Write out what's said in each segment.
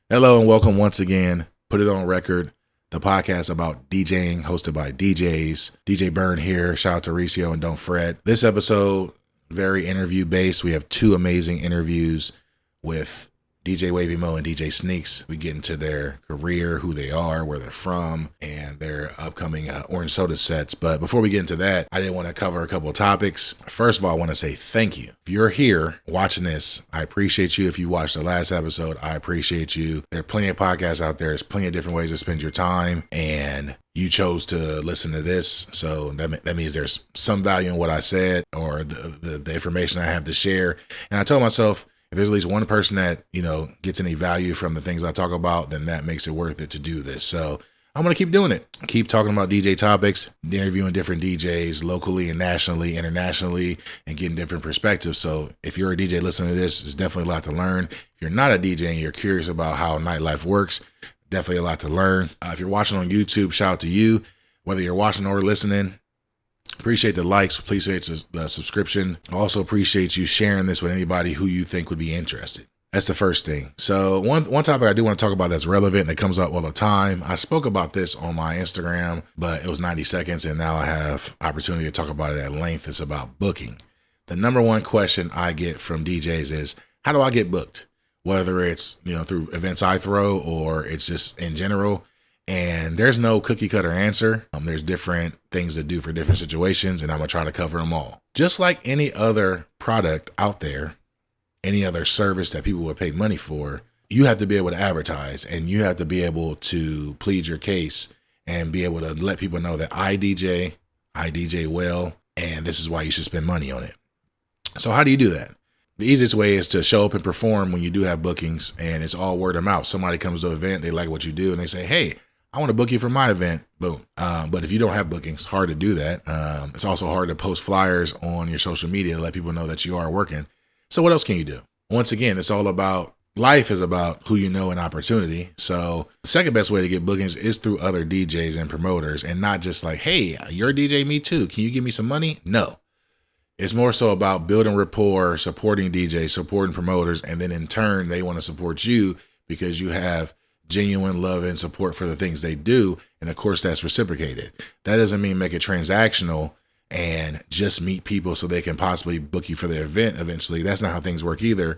Hello and welcome once again. Put It On Record, the podcast about DJing, hosted by DJs. DJ Bern here. Shout out to Ricio and Don't Fret. This episode, very interview based. We have two amazing interviews with DJ Wavy Moe and DJ Sneaks. We get into their career, who they are, where they're from, and their upcoming Orange Soda sets. But before we get into that, I did want to cover a couple of topics. First of all, I want to say thank you. If you're here watching this, I appreciate you. If you watched the last episode, I appreciate you. There are plenty of podcasts out there. There's plenty of different ways to spend your time, and you chose to listen to this. So that means there's some value in what I said or the information I have to share. And I told myself, if there's at least one person that, gets any value from the things I talk about, then that makes it worth it to do this. So I'm going to keep doing it. Keep talking about DJ topics, interviewing different DJs locally and nationally, internationally, and getting different perspectives. So if you're a DJ listening to this, there's definitely a lot to learn. If you're not a DJ and you're curious about how nightlife works, definitely a lot to learn. If you're watching on YouTube, shout out to you. Whether you're watching or listening, appreciate the likes, appreciate the subscription. Also appreciate you sharing this with anybody who you think would be interested. That's the first thing. So one topic I do want to talk about that's relevant and that comes up all the time. I spoke about this on my Instagram, but it was 90 seconds, and now I have opportunity to talk about it at length. It's about booking. The number one question I get from DJs is, how do I get booked? Whether it's, through events I throw or it's just in general. And there's no cookie cutter answer. There's different things to do for different situations, and I'm going to try to cover them all. Just like any other product out there, any other service that people would pay money for, you have to be able to advertise, and you have to be able to plead your case and be able to let people know that I DJ well, and this is why you should spend money on it. So how do you do that? The easiest way is to show up and perform when you do have bookings, and it's all word of mouth. Somebody comes to an event, they like what you do, and they say, hey, I want to book you for my event. Boom. But if you don't have bookings, it's hard to do that. It's also hard to post flyers on your social media to let people know that you are working. So what else can you do? Once again, it's all about, life is about who you know and opportunity. So the second best way to get bookings is through other DJs and promoters, and not just like, hey, you're a DJ, me too. Can you give me some money? No. It's more so about building rapport, supporting DJs, supporting promoters, and then in turn, they want to support you because you have genuine love and support for the things they do. And of course, that's reciprocated. That doesn't mean make it transactional and just meet people so they can possibly book you for their event eventually. That's not how things work either.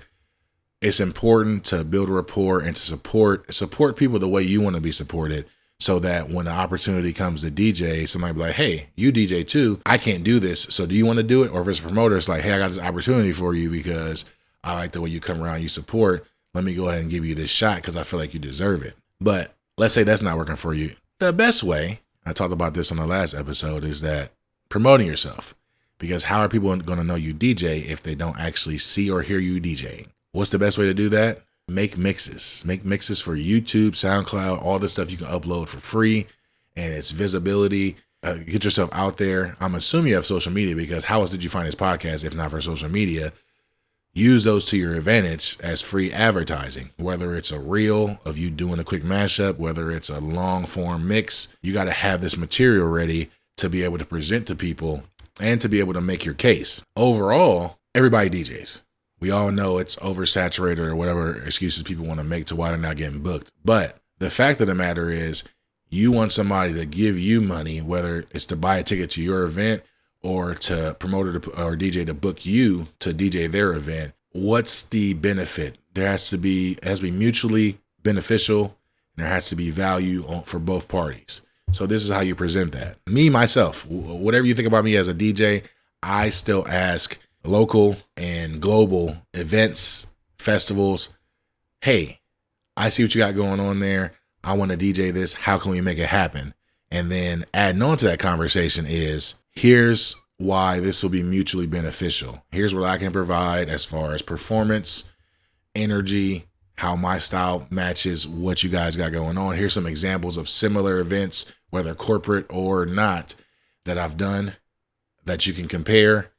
It's important to build a rapport and to support people the way you want to be supported, so that when the opportunity comes to DJ, somebody be like, hey, you DJ too. I can't do this. So do you want to do it? Or if it's a promoter, it's like, hey, I got this opportunity for you because I like the way you come around, you support. Let me go ahead and give you this shot because I feel like you deserve it. But let's say that's not working for you. The best way, I talked about this on the last episode, is that promoting yourself. Because how are people going to know you DJ if they don't actually see or hear you DJing? What's the best way to do that? Make mixes. Make mixes for YouTube, SoundCloud, all this stuff you can upload for free, and it's visibility. Get yourself out there. I'm assuming you have social media, because how else did you find this podcast if not for social media? Use those to your advantage as free advertising, whether it's a reel of you doing a quick mashup, whether it's a long form mix. You got to have this material ready to be able to present to people and to be able to make your case. Overall, everybody DJs. We all know it's oversaturated or whatever excuses people want to make to why they're not getting booked. But the fact of the matter is, you want somebody to give you money, whether it's to buy a ticket to your event or to promoter or DJ to book you to DJ their event. What's the benefit? It has to be mutually beneficial, and there has to be value for both parties. So this is how you present that. Me, myself, whatever you think about me as a DJ, I still ask local and global events, festivals, hey, I see what you got going on there. I want to DJ this. How can we make it happen? And then adding on to that conversation is, here's why this will be mutually beneficial. Here's what I can provide as far as performance, energy, how my style matches what you guys got going on. Here's some examples of similar events, whether corporate or not, that I've done that you can compare.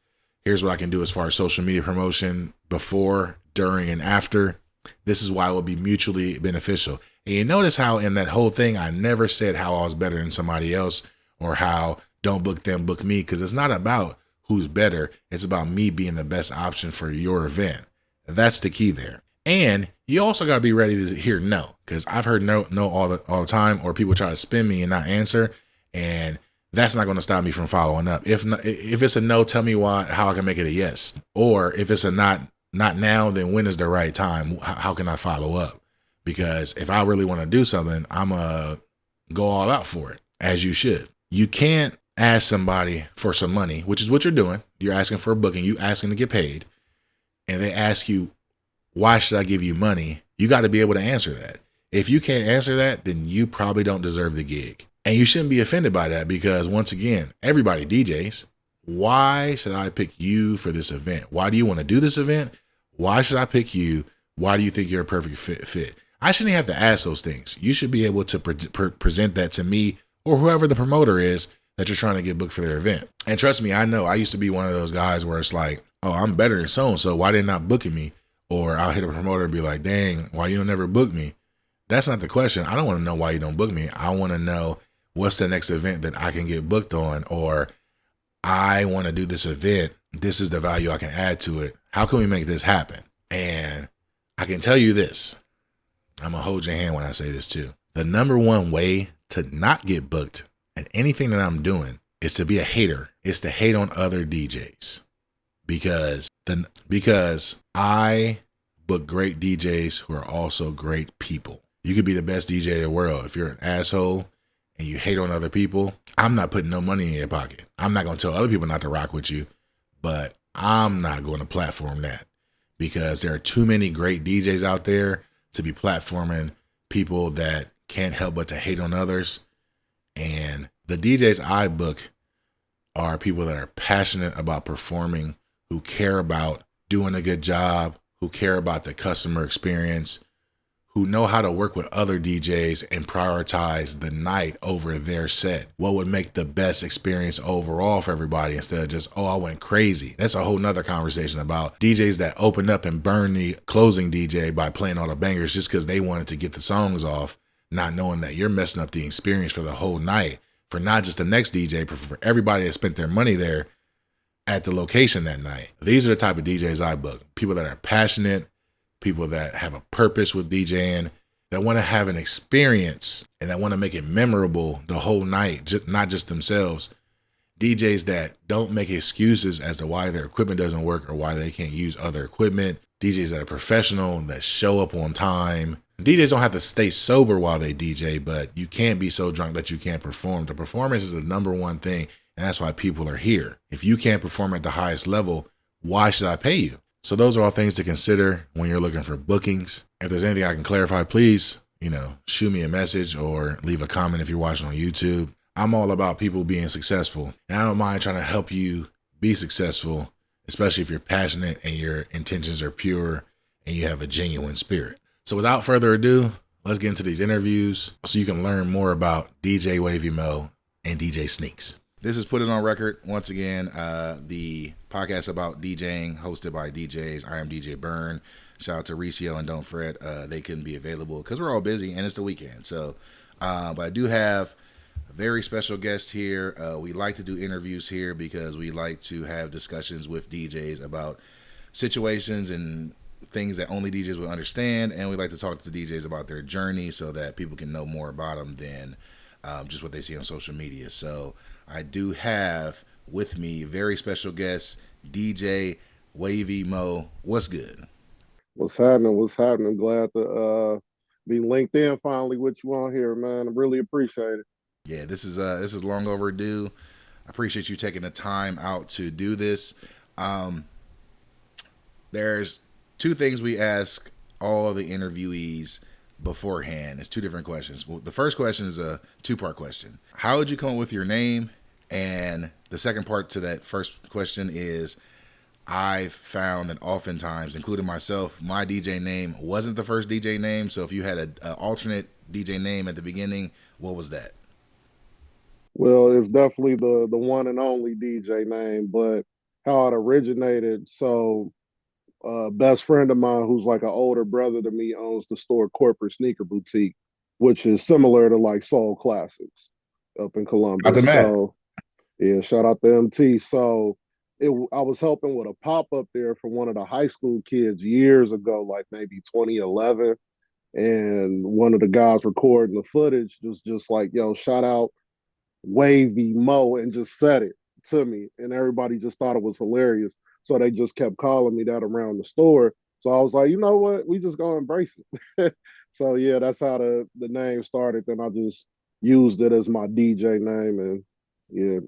Here's what I can do as far as social media promotion before, during, and after. This is why it will be mutually beneficial. And you notice how in that whole thing, I never said how I was better than somebody else or how don't book them, book me, because it's not about who's better. It's about me being the best option for your event. That's the key there. And you also got to be ready to hear no, because I've heard no all the time, or people try to spin me and not answer, and that's not going to stop me from following up. If it's a no, tell me how I can make it a yes, or if it's a not now, then when is the right time? How can I follow up? Because if I really want to do something, I'm gonna go all out for it, as you should. You can't ask somebody for some money, which is what you're doing. You're asking for a booking, you asking to get paid, and they ask you, why should I give you money? You got to be able to answer that. If you can't answer that, then you probably don't deserve the gig. And you shouldn't be offended by that, because once again, everybody DJs. Why should I pick you for this event? Why do you want to do this event? Why should I pick you? Why do you think you're a perfect fit? I shouldn't have to ask those things. You should be able to present that to me or whoever the promoter is that you're trying to get booked for their event. And trust me, I know I used to be one of those guys where it's like, oh, I'm better than so-and-so. Why they not booking me? Or I'll hit a promoter and be like, dang, why you don't never book me? That's not the question. I don't want to know why you don't book me. I want to know what's the next event that I can get booked on, or I want to do this event. This is the value I can add to it. How can we make this happen? And I can tell you this. I'm going to hold your hand when I say this too. The number one way to not get booked at anything that I'm doing is to be a hater. It's to hate on other DJs. Because I book great DJs who are also great people. You could be the best DJ in the world. If you're an asshole and you hate on other people, I'm not putting no money in your pocket. I'm not going to tell other people not to rock with you, but I'm not going to platform that, because there are too many great DJs out there to be platforming people that can't help but to hate on others. And the DJs I book are people that are passionate about performing, who care about doing a good job, who care about the customer experience, who know how to work with other DJs and prioritize the night over their set. What would make the best experience overall for everybody, instead of just, oh, I went crazy. That's a whole nother conversation about DJs that open up and burn the closing DJ by playing all the bangers just because they wanted to get the songs off, not knowing that you're messing up the experience for the whole night, for not just the next DJ, but for everybody that spent their money there at the location that night. These are the type of DJs I book. People that are passionate, people that have a purpose with DJing, that want to have an experience and that want to make it memorable the whole night, not just themselves. DJs that don't make excuses as to why their equipment doesn't work or why they can't use other equipment. DJs that are professional, that show up on time. DJs don't have to stay sober while they DJ, but you can't be so drunk that you can't perform. The performance is the number one thing, and that's why people are here. If you can't perform at the highest level, why should I pay you? So those are all things to consider when you're looking for bookings. If there's anything I can clarify, please, shoot me a message or leave a comment if you're watching on YouTube. I'm all about people being successful, and I don't mind trying to help you be successful, especially if you're passionate and your intentions are pure and you have a genuine spirit. So without further ado, let's get into these interviews so you can learn more about DJ Wavy Moe and DJ Sneaks. This is Put It On Record. Once again, the podcast about DJing, hosted by DJs. I am DJ Bern. Shout out to Ricio and Don't Fret. They couldn't be available because we're all busy and it's the weekend. So, but I do have a very special guest here. We like to do interviews here because we like to have discussions with DJs about situations and things that only DJs will understand, and we like to talk to DJs about their journey so that people can know more about them than just what they see on social media. So I do have with me very special guest, DJ Wavy Moe. What's good? What's happening? What's happening? Glad to be linked in finally with you on here, man. I really appreciate it. Yeah, this is long overdue. I appreciate you taking the time out to do this. There's two things we ask all the interviewees beforehand. It's two different questions. Well, the first question is a two-part question. How did you come up with your name? And the second part to that first question is, I've found that oftentimes, including myself, my DJ name wasn't the first DJ name. So if you had an alternate DJ name at the beginning, what was that? Well, it's definitely the one and only DJ name, but how it originated. So, best friend of mine, who's like an older brother to me, owns the store Corporate Sneaker Boutique, which is similar to like Soul Classics up in Not the Columbus. Mac. So, yeah, shout out to MT. So I was helping with a pop up there for one of the high school kids years ago, like maybe 2011. And one of the guys recording the footage was just like, "Yo, shout out Wavy Moe," and just said it to me, and everybody just thought it was hilarious. So they just kept calling me that around the store. So I was like, you know what? We just gonna embrace it. So yeah, that's how the name started. Then I just used it as my DJ name, and yeah,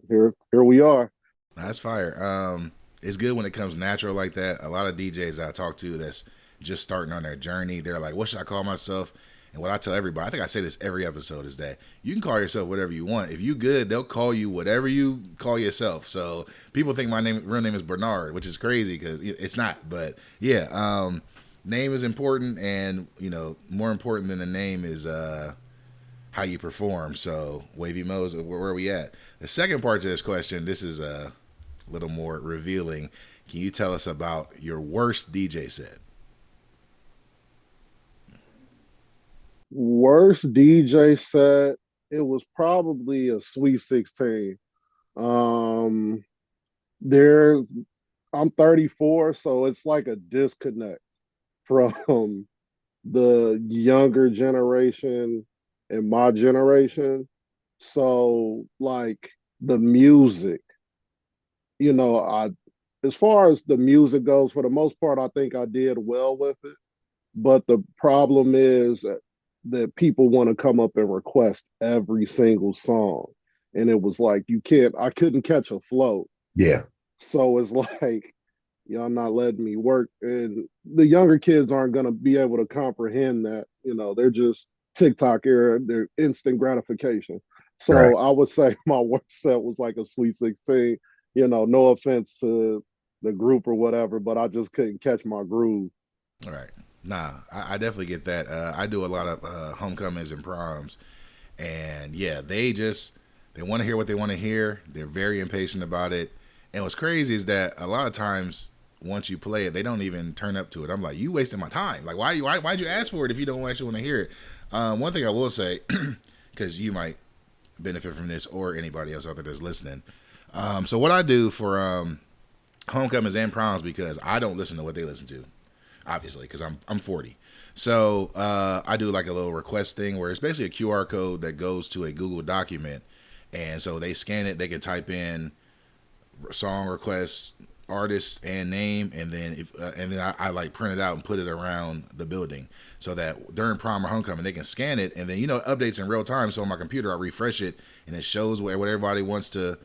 here we are. That's fire. It's good when it comes natural like that. A lot of DJs I talk to that's just starting on their journey, they're like, "What should I call myself?" And what I tell everybody, I think I say this every episode, is that you can call yourself whatever you want. If you good, they'll call you whatever you call yourself. So people think my real name is Bernard, which is crazy because it's not. But yeah, name is important, and more important than the name is how you perform. So Wavy Moe's, where are we at? The second part to this question, this is a little more revealing. Can you tell us about your worst DJ set? Worst DJ set, it was probably a Sweet 16. Um, there, I'm 34, so it's like a disconnect from the younger generation and my generation. So like the music, I as far as the music goes, for the most part, I think I did well with it. But the problem is that people want to come up and request every single song. And it was like I couldn't catch a flow. Yeah. So it's like, y'all not letting me work. And the younger kids aren't gonna be able to comprehend that. They're just TikTok era, they're instant gratification. Right. So I would say my worst set was like a Sweet 16. No offense to the group or whatever, but I just couldn't catch my groove. All right. Nah, I definitely get that. I do a lot of homecomings and proms, and yeah, they want to hear what they want to hear. They're very impatient about it. And what's crazy is that a lot of times once you play it, they don't even turn up to it. I'm like, you wasting my time. Like, why'd you ask for it if you don't actually want to hear it? One thing I will say, because you might benefit from this or anybody else out there that's listening. So what I do for homecomings and proms, because I don't listen to what they listen to, obviously, because I'm 40. So I do like a little request thing where it's basically a QR code that goes to a Google document, and so they scan it. They can type in song request, artist, and name, and then I like print it out and put it around the building so that during prom or homecoming they can scan it, and then it updates in real time. So on my computer I refresh it and it shows what everybody wants to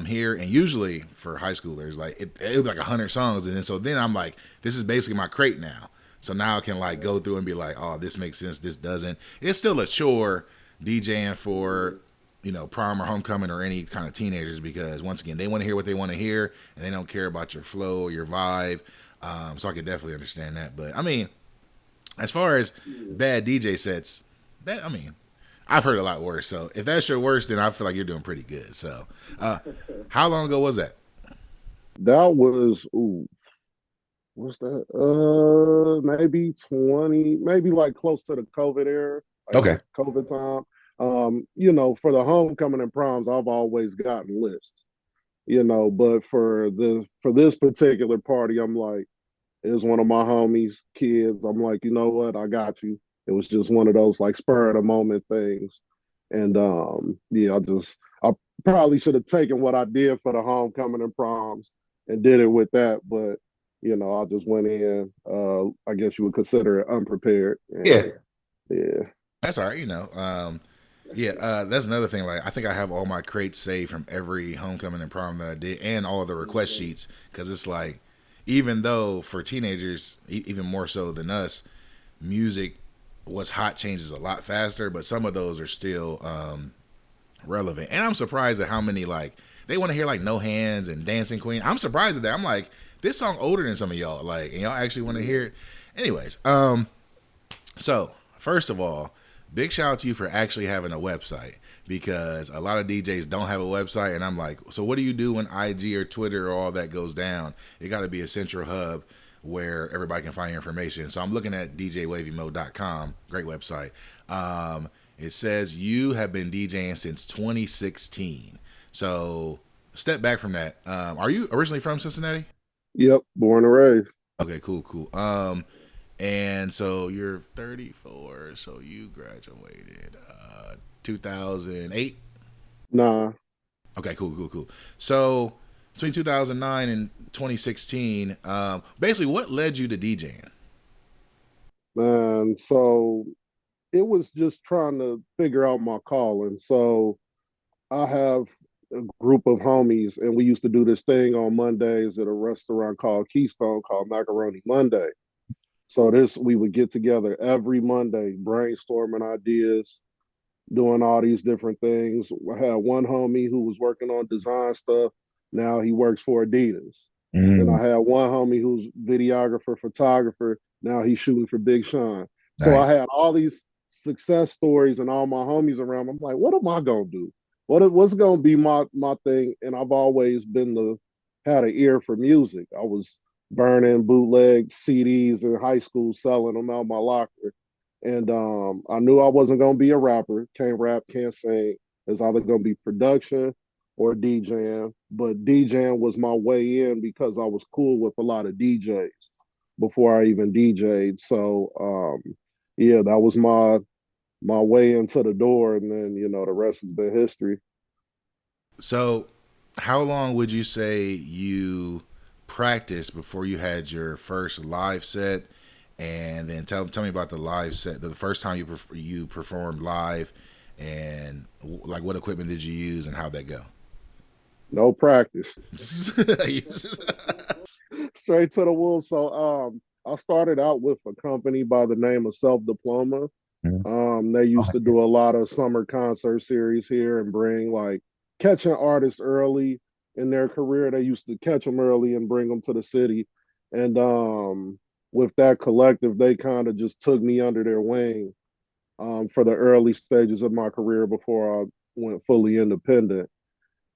hear. And usually for high schoolers, like it'll be like 100 songs, and then I'm like, this is basically my crate now. So now I can like go through and be like, oh, this makes sense, this doesn't. It's still a chore DJing for prom or homecoming or any kind of teenagers, because once again, they want to hear what they want to hear and they don't care about your flow or your vibe. So I can definitely understand that. But I mean, as far as bad DJ sets, I've heard a lot worse. So if that's your worst, then I feel like you're doing pretty good. So how long ago was that? That was what's that? Maybe 20, maybe like close to the COVID era, like Okay. COVID time. For the homecoming and proms, I've always gotten lists, but for this particular party, I'm like, it was one of my homies' kids. I'm like, you know what, I got you. It was just one of those like spur of the moment things. And yeah, I probably should have taken what I did for the homecoming and proms and did it with that, but I just went in. I guess you would consider it unprepared, Yeah. and yeah. That's all right. Yeah, that's another thing. Like, I think I have all my crates saved from every homecoming and prom that I did, and all of the request sheets, because it's like, even though for teenagers, even more so than us, music, what's hot changes a lot faster, but some of those are still relevant. And I'm surprised at how many like they want to hear like No Hands and Dancing Queen. I'm surprised at that. I'm like, this song older than some of y'all, like, and y'all actually want to hear it. Anyways, so first of all, big shout out to you for actually having a website, because a lot of DJs don't have a website, and I'm like, so what do you do when IG or Twitter or all that goes down? It got to be a central hub where everybody can find your information. So I'm looking at djwavymo.com, great website. It says you have been DJing since 2016. So step back from that. Are you originally from Cincinnati? Yep, born and raised. Okay, cool, cool. And so you're 34, so you graduated 2008. Nah, Okay, cool, cool, cool. So between 2009 and 2016, basically, what led you to DJing? man. So it was just trying to figure out my calling. So I have a group of homies, and we used to do this thing on Mondays at a restaurant called Keystone called Macaroni Monday. So this we would get together every Monday, brainstorming ideas, doing all these different things. I had one homie who was working on design stuff. Now he works for Adidas. Then Mm, I had one homie who's videographer, photographer. Now he's shooting for Big Sean. So nice. I had all these success stories and all my homies around. I'm like, what am I gonna do? What's gonna be my thing? And I've always been had an ear for music. I was burning bootleg CDs in high school, selling them out my locker. And I knew I wasn't gonna be a rapper. Can't rap, can't sing. It's either gonna be production or DJing. But DJing was my way in because I was cool with a lot of DJs before I even DJ'd. So yeah, that was my way into the door, and then the rest has been history. So, how long would you say you practiced before you had your first live set? And then tell me about the live set, the first time you performed live, and like what equipment did you use and how'd that go? No practice. Straight to the wolves. So I started out with a company by the name of Self Diploma. They used to do a lot of summer concert series here and bring like catching artists early in their career. They used to catch them early and bring them to the city. And with that collective, they kind of just took me under their wing for the early stages of my career before I went fully independent.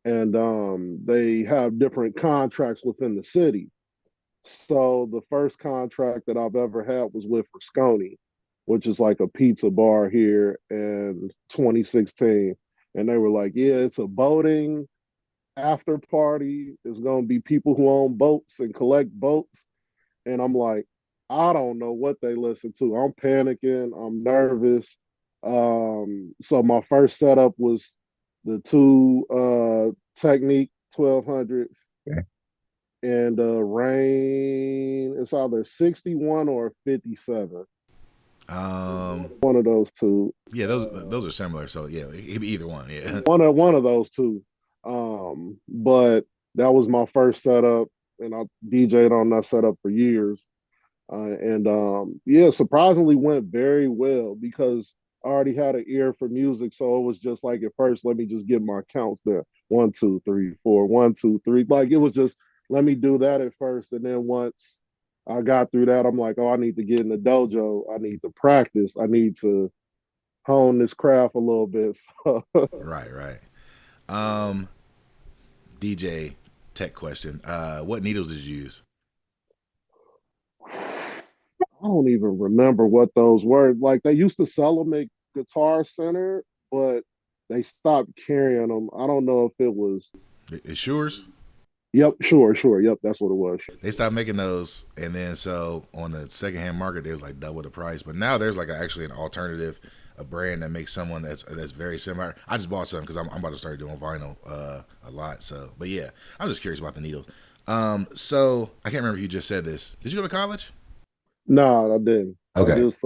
And they have different contracts within the city. So the first contract that I've ever had was with Rasconi, which is like a pizza bar here in 2016. And they were like, yeah, it's a boating after party. There's going to be people who own boats and collect boats. And I'm like, I don't know what they listen to. I'm panicking. I'm nervous. So my first setup was the two Technique 1200s and rain. It's either 61 or 57. um, One of those two. yeah, those are similar. So yeah, it could be either one. Yeah. One of those two. But that was my first setup, and I DJ'd on that setup for years. And yeah, surprisingly went very well because I already had an ear for music. So it was just like at first, let me just get my counts there. 1, 2, 3, 4, 1, 2, 3. Like it was just let me do that at first. And then once I got through that, I'm like, oh, I need to get in the dojo. I need to practice. I need to hone this craft a little bit. So, Right, right. Um, DJ tech question. What needles did you use? I don't even remember what those were. Like they used to sell them at Guitar Center, but they stopped carrying them. I don't know if it was. It's Sures. Yep, sure. Yep, that's what it was. They stopped making those, and then so on the secondhand market, it was like double the price. But now there's like actually an alternative, a brand that makes someone that's very similar. I just bought some because I'm about to start doing vinyl a lot. So, but yeah, I'm just curious about the needles. So I can't remember if you just said this. Did you go to college? No, I didn't. I Okay. just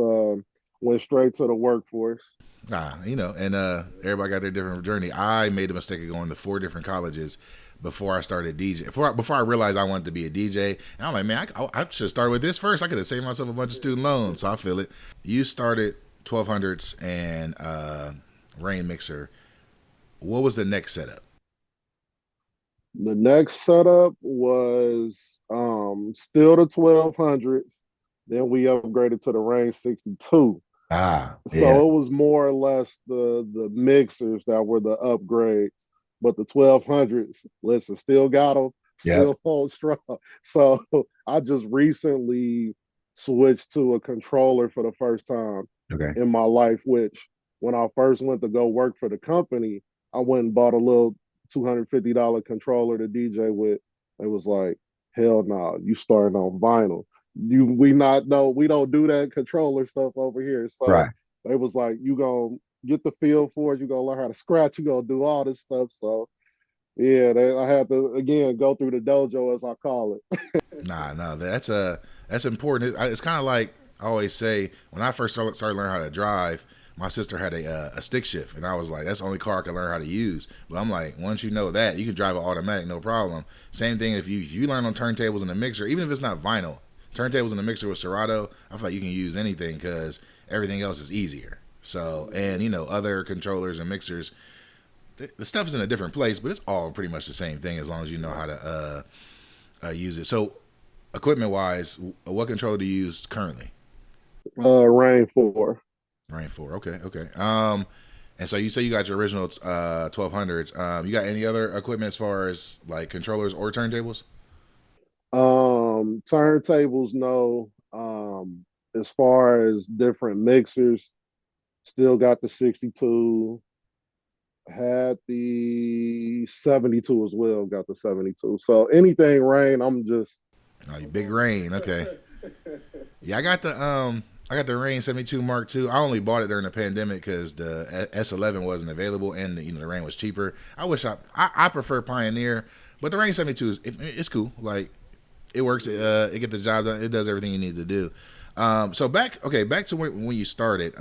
went straight to the workforce. And everybody got their different journey. I made the mistake of going to 4 different colleges before I started DJ. Before I realized I wanted to be a DJ, and I'm like, man, I should have started with this first. I could have saved myself a bunch of student loans. So I feel it. You started 1200s and Rain Mixer. What was the next setup? The next setup was still the 1200s. Then we upgraded to the Range 62. Ah, yeah. So it was more or less the mixers that were the upgrades, but the 1200s, listen, still got them, Yep. still hold strong. So I just recently switched to a controller for the first time Okay. in my life. Which when I first went to go work for the company, I went and bought a little $250 controller to DJ with. It was like, hell no, you starting on vinyl. We don't do that controller stuff over here. So Right. they was like, you gonna get the feel for it, you gonna learn how to scratch, you gonna do all this stuff. So yeah, I had to again go through the dojo as I call it. Nah, no, that's important. It's kind of like I always say when I first started learning how to drive. My sister had a stick shift, and I was like, "That's the only car I can learn how to use." But I'm like, once you know that, you can drive an automatic, no problem. Same thing if you learn on turntables and a mixer, even if it's not vinyl, turntables and a mixer with Serato, I feel like you can use anything because everything else is easier. So, and other controllers and mixers, the stuff is in a different place, but it's all pretty much the same thing as long as you know how to use it. So, equipment wise, what controller do you use currently? Rain 4. Rain 4. Okay, okay. And so you say you got your original 1200s. You got any other equipment as far as like controllers or turntables? Turntables, no. As far as different mixers, still got the 62, had the 72 as well, got the 72. So anything rain, I'm just Oh, you big Rain. Okay. Yeah, I got the Rain 72 Mark II. I only bought it during the pandemic because the S11 wasn't available and the Rain was cheaper. I prefer Pioneer, but the Rain 72 it's cool. Like it works. It get the job done. It does everything you need to do. So back to when you started.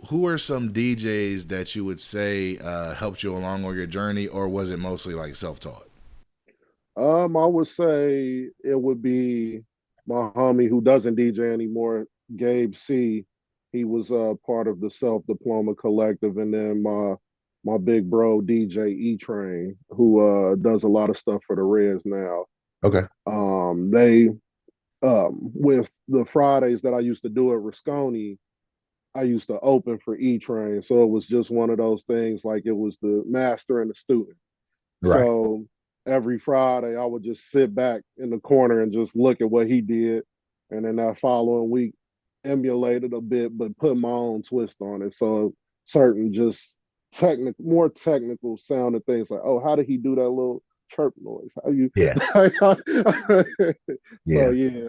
Who are some DJs that you would say helped you along on your journey, or was it mostly like self taught? I would say it would be my homie who doesn't DJ anymore, Gabe C. He was part of the Self Diploma Collective, and then my big bro DJ E Train, who does a lot of stuff for the Reds now. Okay. They with the Fridays that I used to do at Rasconi, I used to open for E Train, so it was just one of those things like it was the master and the student. Right. So every Friday, I would just sit back in the corner and just look at what he did. And then that following week, emulated a bit, but put my own twist on it. So certain just more technical sounding things like, oh, how did he do that little chirp noise? How you? Yeah. So Yeah. yeah,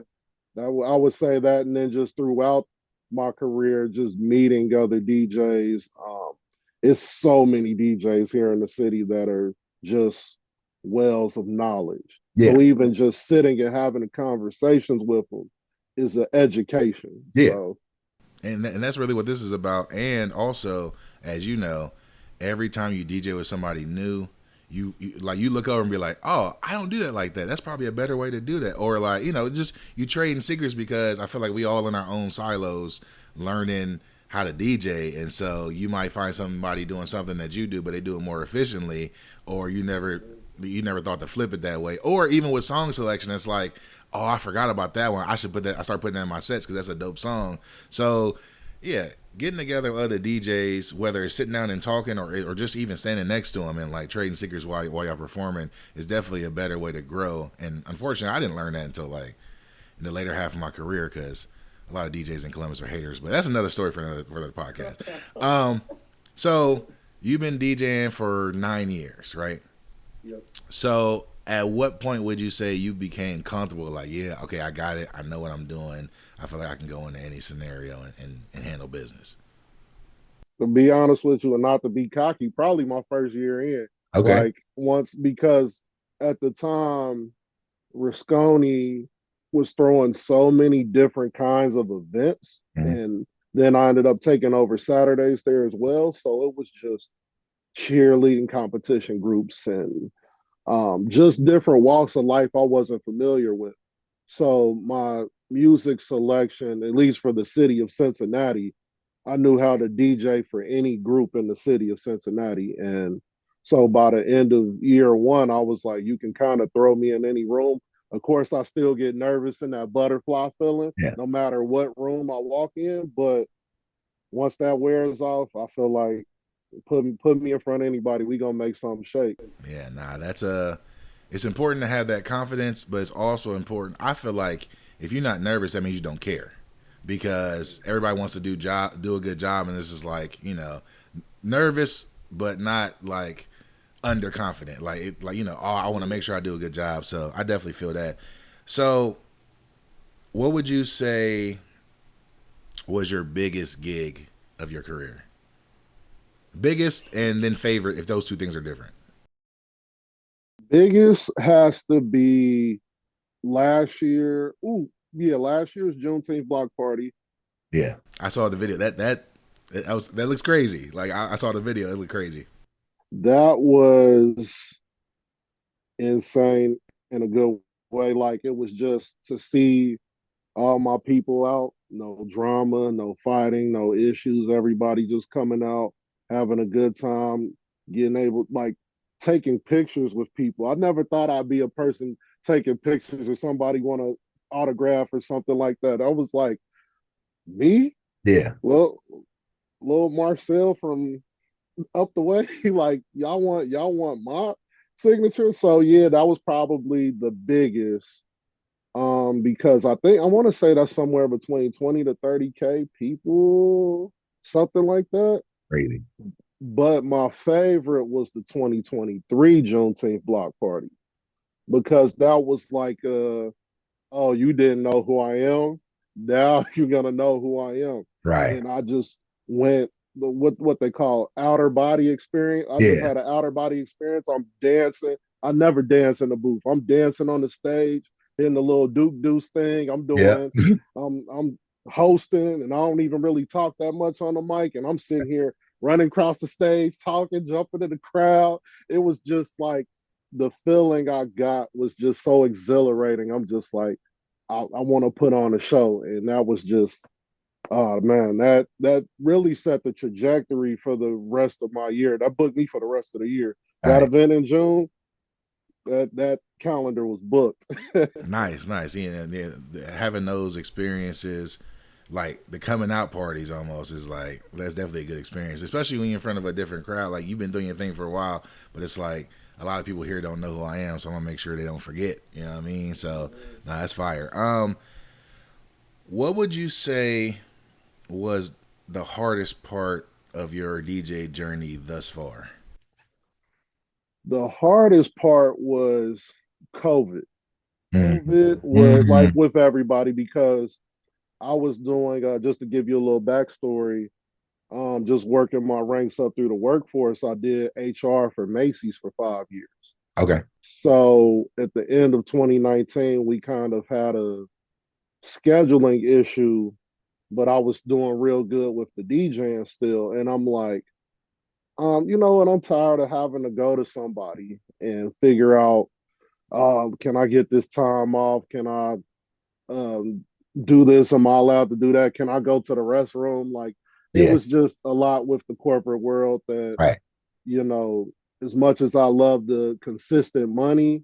I would say that, and then just throughout my career, just meeting other DJs. It's so many DJs here in the city that are just wells of knowledge. Yeah. So even just sitting and having conversations with them is an education. Yeah. So And that's really what this is about. And also, as you know, every time you DJ with somebody new, you look over and be like, oh, I don't do that like that. That's probably a better way to do that. Or like, just you trading secrets because I feel like we all in our own silos learning how to DJ, and so you might find somebody doing something that you do, but they do it more efficiently, or you never thought to flip it that way. Or even with song selection, it's like, oh, I forgot about that one. I start putting that in my sets because that's a dope song. So yeah, getting together with other DJs, whether it's sitting down and talking or just even standing next to them and like trading secrets while y'all performing, is definitely a better way to grow. And unfortunately, I didn't learn that until like in the later half of my career because a lot of DJs in Columbus are haters. But that's another story for another podcast. So you've been DJing for 9 years, right? yep. So at what point would you say you became comfortable? Like, yeah, okay, I got it. I know what I'm doing. I feel like I can go into any scenario and handle business. To be honest with you, and not to be cocky, probably my first year in. Okay. Like once because at the time, Rasconi was throwing so many different kinds of events, Mm-hmm. and then I ended up taking over Saturdays there as well. So it was just cheerleading competition groups and just different walks of life I wasn't familiar with. So my music selection, at least for the city of Cincinnati, I knew how to DJ for any group in the city of Cincinnati. And so by the end of year one, I was like, you can kind of throw me in any room. Of course, I still get nervous in that butterfly feeling, Yeah. no matter what room I walk in. But once that wears off, I feel like put me in front of anybody, we gonna make something shake. Yeah, nah, it's important to have that confidence, but it's also important. I feel like if you're not nervous, that means you don't care, because everybody wants to do a good job, and this is like nervous, but not like underconfident. Oh, I want to make sure I do a good job. So I definitely feel that. So, what would you say was your biggest gig of your career? Biggest and then favorite, if those two things are different. Biggest has to be last year. Ooh, yeah, last year's Juneteenth block party. Yeah, I saw the video. That looks crazy. Like I saw the video. It looked crazy. That was insane in a good way. Like it was just to see all my people out, no drama, no fighting, no issues, everybody just coming out, having a good time, getting able like taking pictures with people. I never thought I'd be a person taking pictures or somebody want to autograph or something like that. I was like, me? Yeah. Well, little Marcel from up the way, like y'all want my signature. So yeah, that was probably the biggest. Because I think I want to say that's somewhere between 20 to 30K people, something like that. Crazy. But my favorite was the 2023 Juneteenth block party because that was like oh, you didn't know who I am. Now you're gonna know who I am. Right. And I just went what they call outer body experience. I just Yeah. had an outer body experience. I'm dancing. I never dance in the booth. I'm dancing on the stage, in the little Duke Deuce thing. I'm Yeah. doing. I'm hosting, and I don't even really talk that much on the mic. And I'm sitting here running across the stage, talking, jumping in the crowd. It was just like the feeling I got was just so exhilarating. I'm just like, I want to put on a show, and that was just, oh man, that really set the trajectory for the rest of my year. That booked me for the rest of the year. That Right. event in June, that calendar was booked. Nice, nice. Yeah, having those experiences, like the coming out parties, almost is like that's definitely a good experience, especially when you're in front of a different crowd. Like you've been doing your thing for a while, but it's like a lot of people here don't know who I am, so I want to make sure they don't forget. You know what I mean? So, nah, that's fire. What would you say was the hardest part of your DJ journey thus far? The hardest part was COVID. COVID was like Mm-hmm. with everybody because I was doing just to give you a little backstory. Just working my ranks up through the workforce, I did HR for Macy's for 5 years. Okay. So at the end of 2019, we kind of had a scheduling issue, but I was doing real good with the DJing still. And I'm like, you know what? I'm tired of having to go to somebody and figure out, can I get this time off? Can I um, do this? Am I allowed to do that? Can I go to the restroom? Like, it Yeah. was just a lot with the corporate world that, Right. you know, as much as I love the consistent money,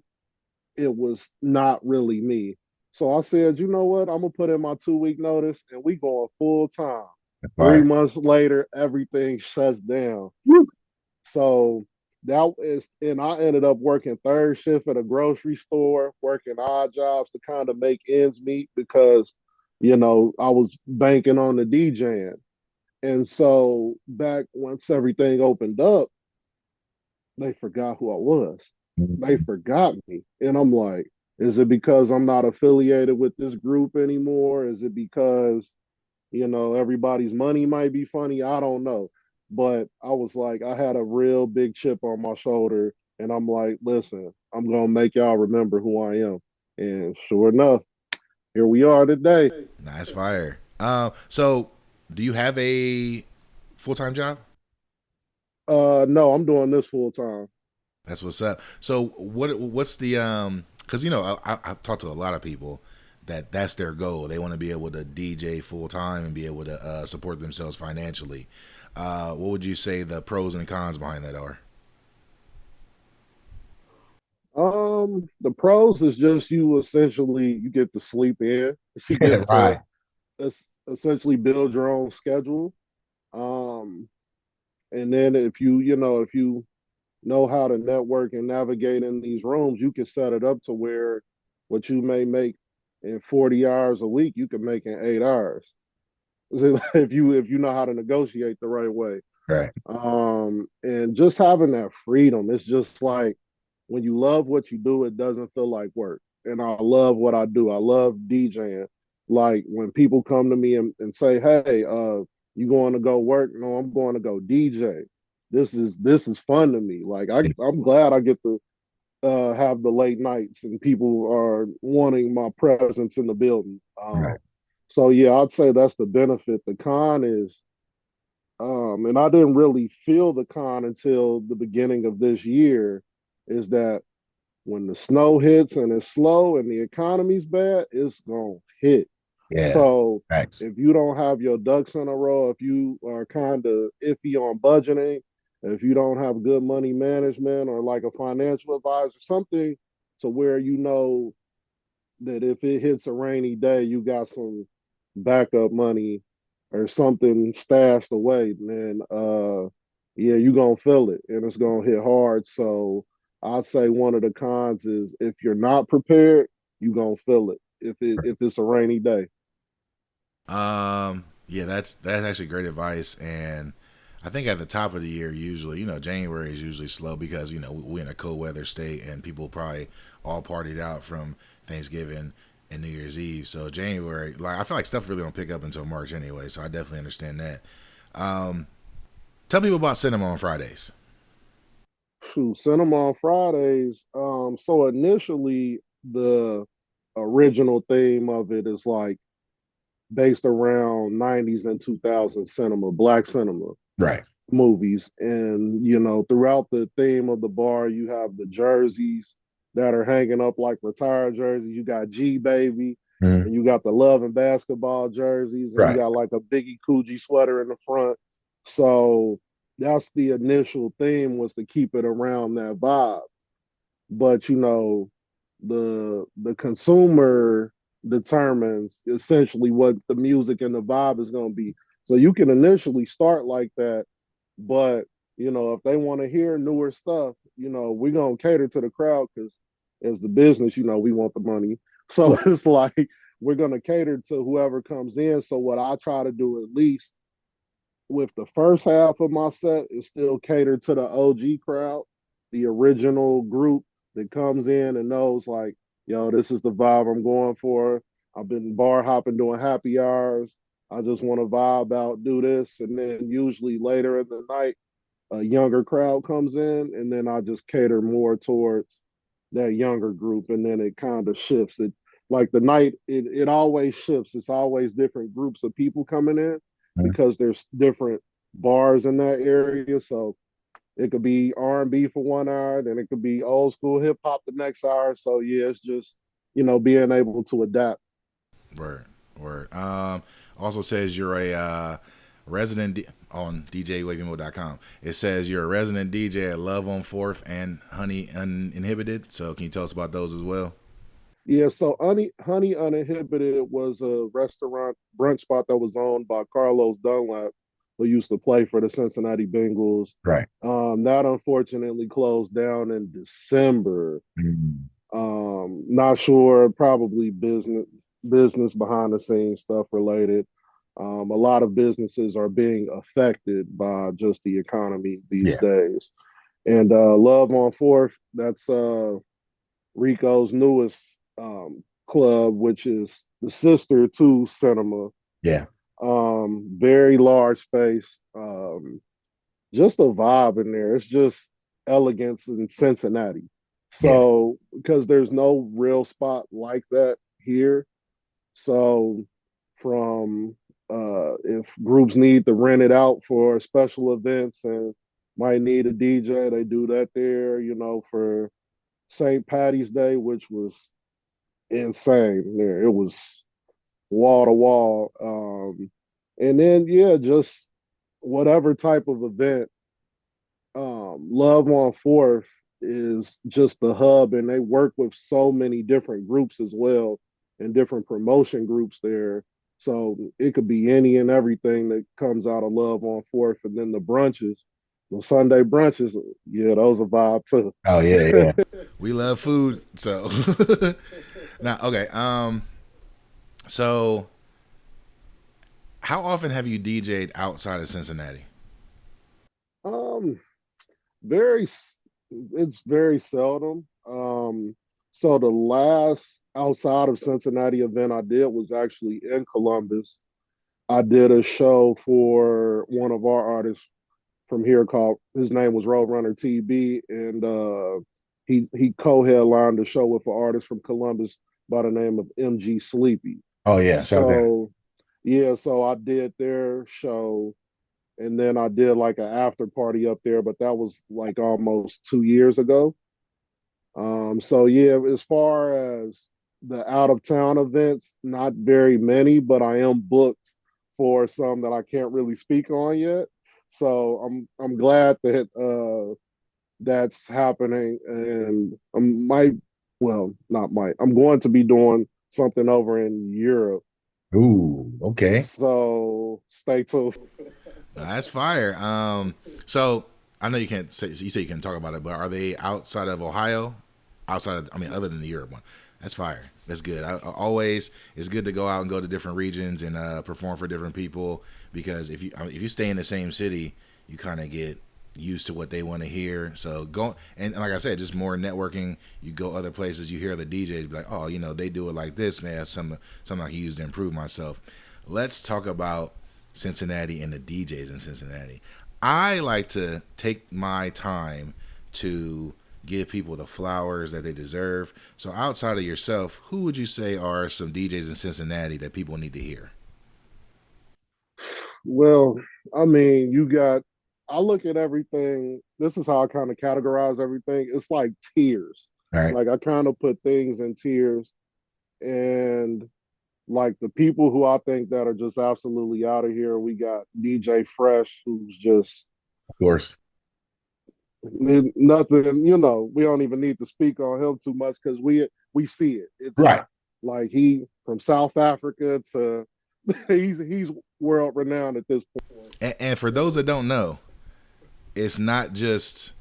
it was not really me. So I said, you know what? I'm gonna put in my 2 week notice and we going full time. three Fire. months later, everything shuts down. So that is, and I ended up working third shift at a grocery store, working odd jobs to kind of make ends meet because, I was banking on the DJing. And so back once everything opened up, they forgot who I was. They forgot me. And I'm like, is it because I'm not affiliated with this group anymore? Is it because, everybody's money might be funny? I don't know. But I was like, I had a real big chip on my shoulder. And I'm like, listen, I'm going to make y'all remember who I am. And sure enough, here we are today. Nice fire. So do you have a full time job? No, I'm doing this full time. That's what's up. So what's the because I talk to a lot of people that's their goal. They want to be able to DJ full time and be able to support themselves financially. What would you say the pros and cons behind that are? The pros is just you get to sleep in. You get to Right. essentially build your own schedule. Um, and then if you know how to network and navigate in these rooms, you can set it up to where what you may make in 40 hours a week, you can make in 8 hours. if you know how to negotiate the right way. Right. And just having that freedom, it's just like when you love what you do, it doesn't feel like work. And I love what I do. I love DJing. Like when people come to me and say, "Hey, you going to go work?" No, I'm going to go DJ. This is fun to me. Like I'm glad I get to have the late nights and people are wanting my presence in the building. Right. So yeah, I'd say that's the benefit. The con is, and I didn't really feel the con until the beginning of this year, is that when the snow hits and it's slow and the economy's bad, it's gonna hit. Yeah. So Thanks. if you don't have your ducks in a row, if you are kind of iffy on budgeting, if you don't have good money management or like a financial advisor, something to where you know that if it hits a rainy day, you got some backup money or something stashed away, then yeah, you're gonna feel it and it's gonna hit hard. So I'd say one of the cons is if you're not prepared, you're gonna feel it if it's a rainy day. Yeah, that's actually great advice. And I think at the top of the year, usually, January is usually slow because we're in a cold weather state and people probably all partied out from Thanksgiving and New Year's Eve. So January, like I feel like stuff really don't pick up until March anyway. So I definitely understand that. Um, Tell people about Cinema on Fridays. Shoot, Cinema on Fridays. So initially the original theme of it is like based around 90s and 2000s cinema, black cinema Right. movies. And, throughout the theme of the bar, you have the jerseys that are hanging up like retired jerseys. You got G Baby, Mhm. and you got the Love and Basketball jerseys, and you Right. got like a Biggie Coogee sweater in the front. So that's the initial theme, was to keep it around that vibe. But the consumer determines essentially what the music and the vibe is going to be. So you can initially start like that, but if they want to hear newer stuff, we're gonna cater to the crowd because as the business, we want the money. So it's like we're gonna cater to whoever comes in. So what I try to do at least with the first half of my set is still cater to the OG crowd, the original group that comes in and knows like, yo, this is the vibe I'm going for. I've been bar hopping doing happy hours. I just want to vibe out, do this. And then usually later in the night, a younger crowd comes in, and then I just cater more towards that younger group, and then it kind of shifts. It like the night, it always shifts. It's always different groups of people coming in Mhm. because there's different bars in that area. So it could be R&B for 1 hour, then it could be old school hip hop the next hour. So yeah, it's just being able to adapt. Word. Word. Also says you're a resident on DJWavyMo.com. It says you're a resident DJ at Love on Fourth and Honey Uninhibited. So can you tell us about those as well? Yeah, so Honey Uninhibited was a restaurant brunch spot that was owned by Carlos Dunlap, who used to play for the Cincinnati Bengals. Right. That unfortunately closed down in December. Mhm. Not sure, probably business behind the scenes stuff related. A lot of businesses are being affected by just the economy these Yeah. days. And Love on Fourth, that's Rico's newest club, which is the sister to Cinema. Yeah. Very large space. Just a vibe in there. It's just elegance in Cincinnati. Yeah. So because there's no real spot like that here. So from if groups need to rent it out for special events and might need a DJ, they do that there, for St. Patty's Day, which was insane. There, it was wall to wall. And then yeah, just whatever type of event. Love on Fourth is just the hub, and they work with so many different groups as well, and different promotion groups there. So it could be any and everything that comes out of Love on Fourth, and then the brunches, the Sunday brunches, yeah, those are vibe too. Oh yeah, yeah. We love food, so now okay. So How often have you DJ'd outside of Cincinnati? Um, very, it's very seldom. So the last outside of Cincinnati event I did was actually in Columbus. I did a show for one of our artists from here called, his name was Roadrunner TB, and he co-headlined the show with an artist from Columbus by the name of MG Sleepy. Oh yeah, shout out there. So yeah, so I did their show, and then I did like an after party up there, but that was like almost 2 years ago. So yeah, as far as the out of town events, not very many, but I am booked for some that I can't really speak on yet. So I'm glad that that's happening, and I might, well, not might. I'm going to be doing something over in Europe. Ooh, okay. So stay tuned. That's fire. So I know you can't say you say you can talk about it, but are they outside of Ohio? Outside of, I mean, other than the Europe one. That's fire. That's good. I always, it's good to go out and go to different regions and perform for different people, because if you, I mean, if you stay in the same city, you kind of get used to what they want to hear. So go, and like I said, just more networking. You go other places, you hear the DJs be like, oh, you know, they do it like this, man. That's something I can use to improve myself. Let's talk about Cincinnati and the DJs in Cincinnati. I like to take my time to give people the flowers that they deserve. So outside of yourself, who would you say are some DJs in Cincinnati that people need to hear? Well, I mean, you got, I look at everything. This is how I kind of categorize everything. It's like tiers. All right. Like I kind of put things in tiers. And like the people who I think that are just absolutely out of here, we got DJ Fresh, who's just Of course. nothing, we don't even need to speak on him too much because we see it. It's Right. like he from South Africa to he's world renowned at this point. And for those that don't know, it's not just,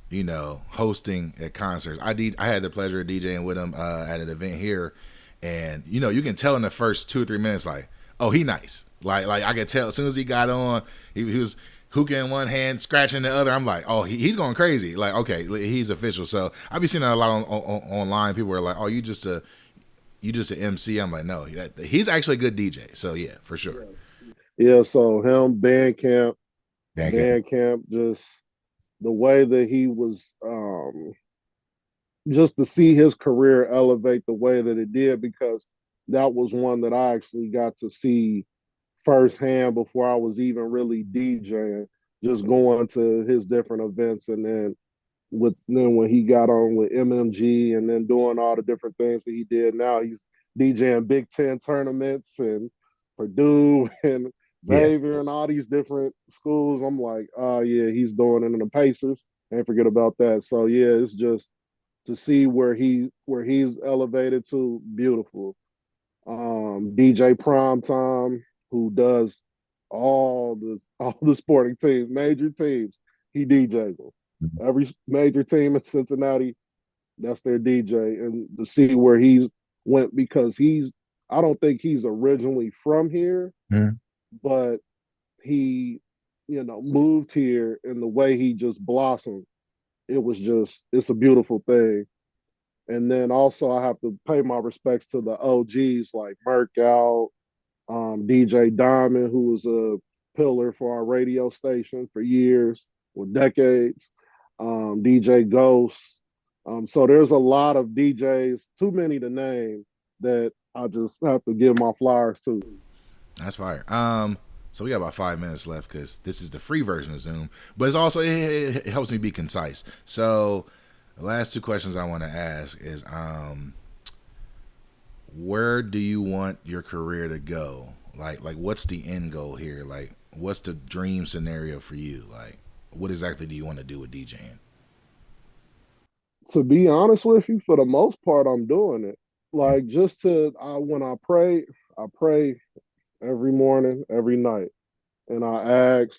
you know, hosting at concerts. I had the pleasure of DJing with him at an event here, and you know, you can tell in the first 2 or 3 minutes, like, oh, he nice. Like I could tell as soon as he got on, he was hookah in one hand, scratching the other. I'm like, oh, he's going crazy. Like, okay, he's official. So I've been seeing that a lot online. People are like, oh, you just an MC. I'm like, no, he's actually a good DJ. So yeah, for sure. Yeah, so him, Bandcamp, Thank you. Bandcamp, just the way that he was, just to see his career elevate the way that it did, because that was one that I actually got to see firsthand before I was even really DJing, just going to his different events, and then when he got on with MMG and then doing all the different things that he did. Now he's DJing Big Ten tournaments and Purdue and Yeah. Xavier and all these different schools. I'm like, oh yeah, he's doing it in the Pacers. Can't forget about that. So yeah, it's just to see where he's elevated to, beautiful. DJ Primetime, who does all the sporting teams, major teams, he DJs them. Every major team in Cincinnati, that's their DJ. And to see where he went, because I don't think he's originally from here, Mhm. but he, moved here, and the way he just blossomed, it's a beautiful thing. And then also I have to pay my respects to the OGs like Merc Out, DJ Diamond, who was a pillar for our radio station for years or decades, DJ Ghost. So there's a lot of DJs, too many to name, that I just have to give my flowers to. That's fire. So we got about 5 minutes left because this is the free version of Zoom, but it's also it helps me be concise. So the last two questions I want to ask is, where do you want your career to go? Like what's the end goal here? Like, what's the dream scenario for you? Like, what exactly do you want to do with DJing? To be honest with you, for the most part, I'm doing it. Like just when I pray every morning, every night, and I ask,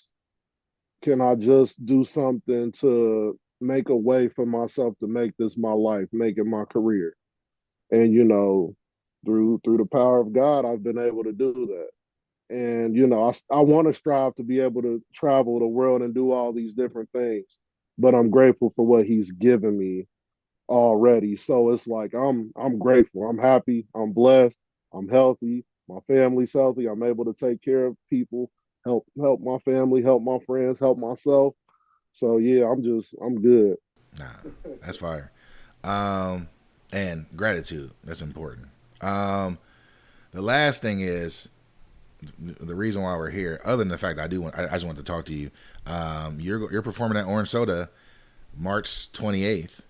can I just do something to make a way for myself to make this my life, make it my career? And through the power of God, I've been able to do that. And, I want to strive to be able to travel the world and do all these different things. But I'm grateful for what he's given me already. So it's like I'm grateful. I'm happy. I'm blessed. I'm healthy. My family's healthy. I'm able to take care of people, help my family, help my friends, help myself. So yeah, I'm good. Nah, that's fire. Um, and gratitude. That's important. Um, the last thing is the reason why we're here. Other than the fact that I just want to talk to you. You're performing at Orange Soda March 28th.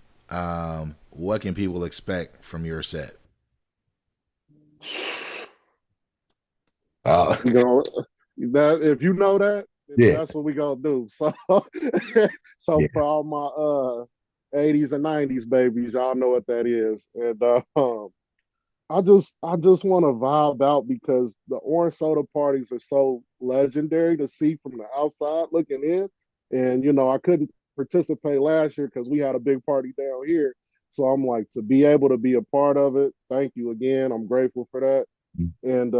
What can people expect from your set? Uh, We gonna that if you know that, yeah, that's what we gonna do. So so yeah, for all my 80s and 90s babies, y'all know what that is. And I just want to vibe out because the orange soda parties are so legendary to see from the outside looking in. And I couldn't participate last year because we had a big party down here. So I'm like, to be able to be a part of it, thank you again. I'm grateful for that. And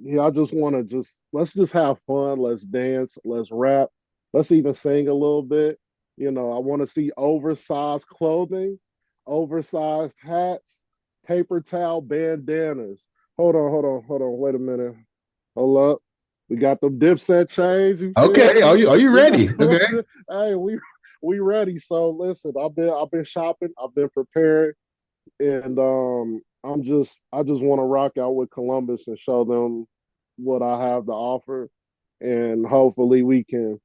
yeah, I just want to let's just have fun. Let's dance. Let's rap. Let's even sing a little bit. I want to see oversized clothing, oversized hats, paper towel bandanas. Hold on. Wait a minute. Hold up. We got them Dipset chains. You feel Okay, me? are you We got ready? Okay. hey, we ready. So listen, I've been shopping. I've been preparing, and I just want to rock out with Columbus and show them what I have to offer, and hopefully we can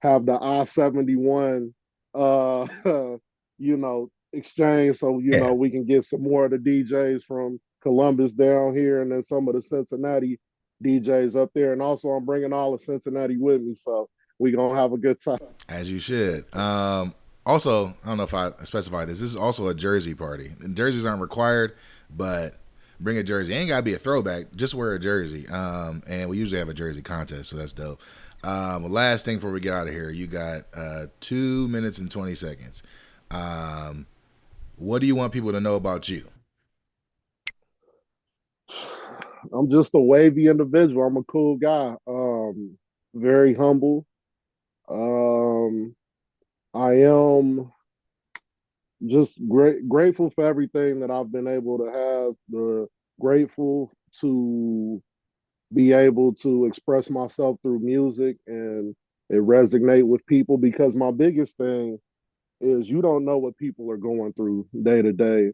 have the I-71 uh exchange, so Yeah. we can get some more of the DJs from Columbus down here, and then some of the Cincinnati DJs up there, and also I'm bringing all of Cincinnati with me, so we gonna have a good time. As you should. Also, I don't know if I specified this. This is also a jersey party. And jerseys aren't required, but bring a jersey. Ain't gotta be a throwback. Just wear a jersey. And we usually have a jersey contest, so that's dope. Last thing before we get out of here, you got 2 minutes and 20 seconds. Um, what do you want people to know about you? I'm just a wavy individual. I'm a cool guy. Very humble. Um, I am just grateful for everything that I've been able to have. Grateful to be able to express myself through music and it resonate with people, because my biggest thing is you don't know what people are going through day to day,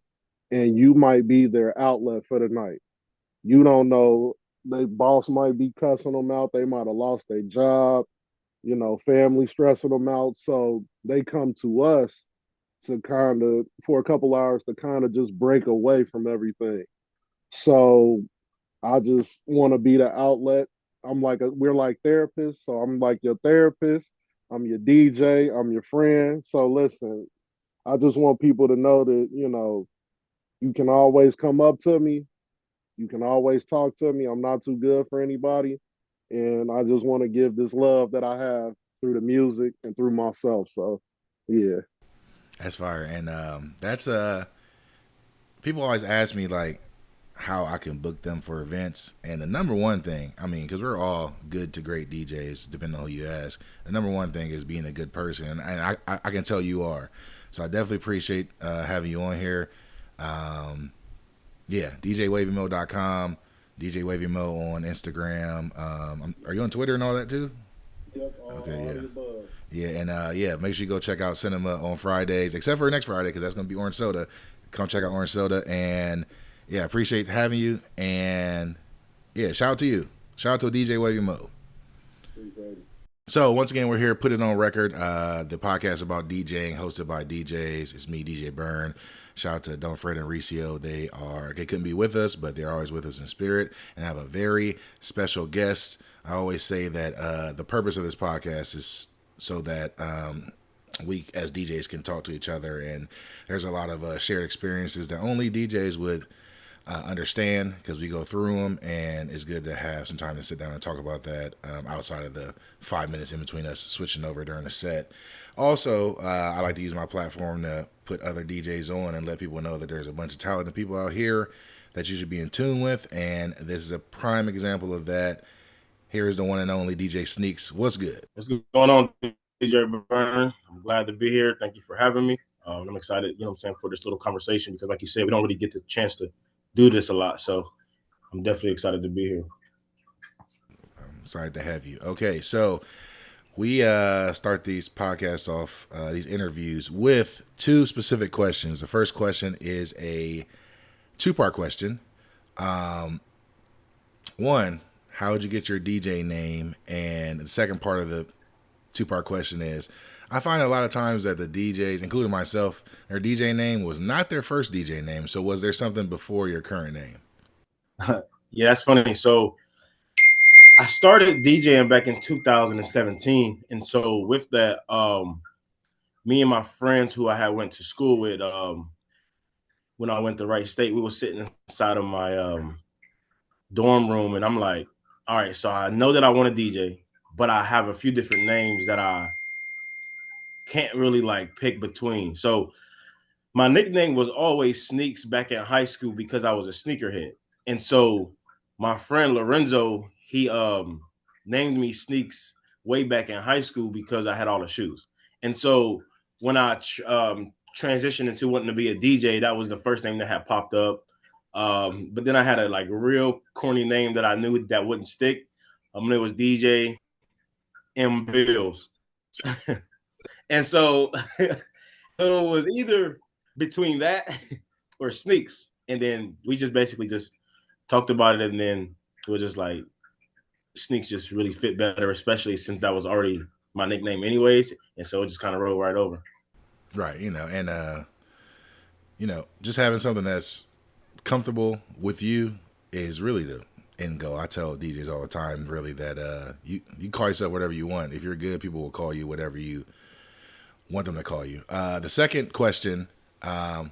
and you might be their outlet for the night. You don't know, their boss might be cussing them out. They might have lost their job, family stressing them out. So they come to us to kind of, for a couple hours, to kind of just break away from everything. So I just want to be the outlet. We're like therapists. So I'm like your therapist. I'm your DJ. I'm your friend. So listen, I just want people to know that, you can always come up to me. You can always talk to me. I'm not too good for anybody. And I just want to give this love that I have through the music and through myself. So, yeah. That's fire. And that's people always ask me like how I can book them for events. And the number one thing, I mean, because we're all good to great DJs, depending on who you ask. The number one thing is being a good person, and I can tell you are. So I definitely appreciate having you on here. Yeah, DJWavyMo.com, DJ Wavy Moe on Instagram. Are you on Twitter and all that too? Yep, Okay, all yeah. the above. Yeah, and yeah, make sure you go check out Cinema on Fridays, except for next Friday because that's going to be Orange Soda. Come check out Orange Soda, and yeah, appreciate having you. And yeah, shout out to you. Shout out to DJ Wavy Mo. Appreciate it. So once again, we're here, put it on record. The podcast about DJing, hosted by DJs. It's me, DJ Bern. Shout out to Don't Fred and Ricio. They couldn't be with us, but they're always with us in spirit. And I have a very special guest. I always say that the purpose of this podcast is so that we as DJs can talk to each other, and there's a lot of shared experiences that only DJs would understand because we go through them, and it's good to have some time to sit down and talk about that outside of the 5 minutes in between us switching over during the set. Also, I like to use my platform to put other DJs on and let people know that there's a bunch of talented people out here that you should be in tune with, and this is a prime example of that. Here is the one and only DJ Sneaks. What's good? What's going on, DJ Bern? I'm glad to be here. Thank you for having me. I'm excited, for this little conversation because, like you said, we don't really get the chance to do this a lot. So I'm definitely excited to be here. I'm excited to have you. Okay, so we start these podcasts off, these interviews, with two specific questions. The first question is a two-part question. One, how did you get your DJ name? And the second part of the two-part question is, I find a lot of times that the DJs, including myself, their DJ name was not their first DJ name. So was there something before your current name? Yeah, that's funny. So I started DJing back in 2017. And so with that, me and my friends who I had went to school with, when I went to Wright State, we were sitting inside of my dorm room, and I'm like, all right, so I know that I want to DJ, but I have a few different names that I can't really like pick between. So my nickname was always Sneaks back in high school because I was a sneakerhead. And so my friend Lorenzo, he named me Sneaks way back in high school because I had all the shoes. And so when I transitioned into wanting to be a DJ, that was the first name that had popped up. But then I had a like real corny name that I knew that wouldn't stick. It was DJ M Bills. And so it was either between that or Sneaks. And then we just basically just talked about it, and then it was just like Sneaks just really fit better, especially since that was already my nickname anyways. And so it just kind of rolled right over. Right, just having something that's comfortable with you is really the end goal. I tell DJs all the time, really, that you call yourself whatever you want. If you're good, people will call you whatever you want them to call you. The second question,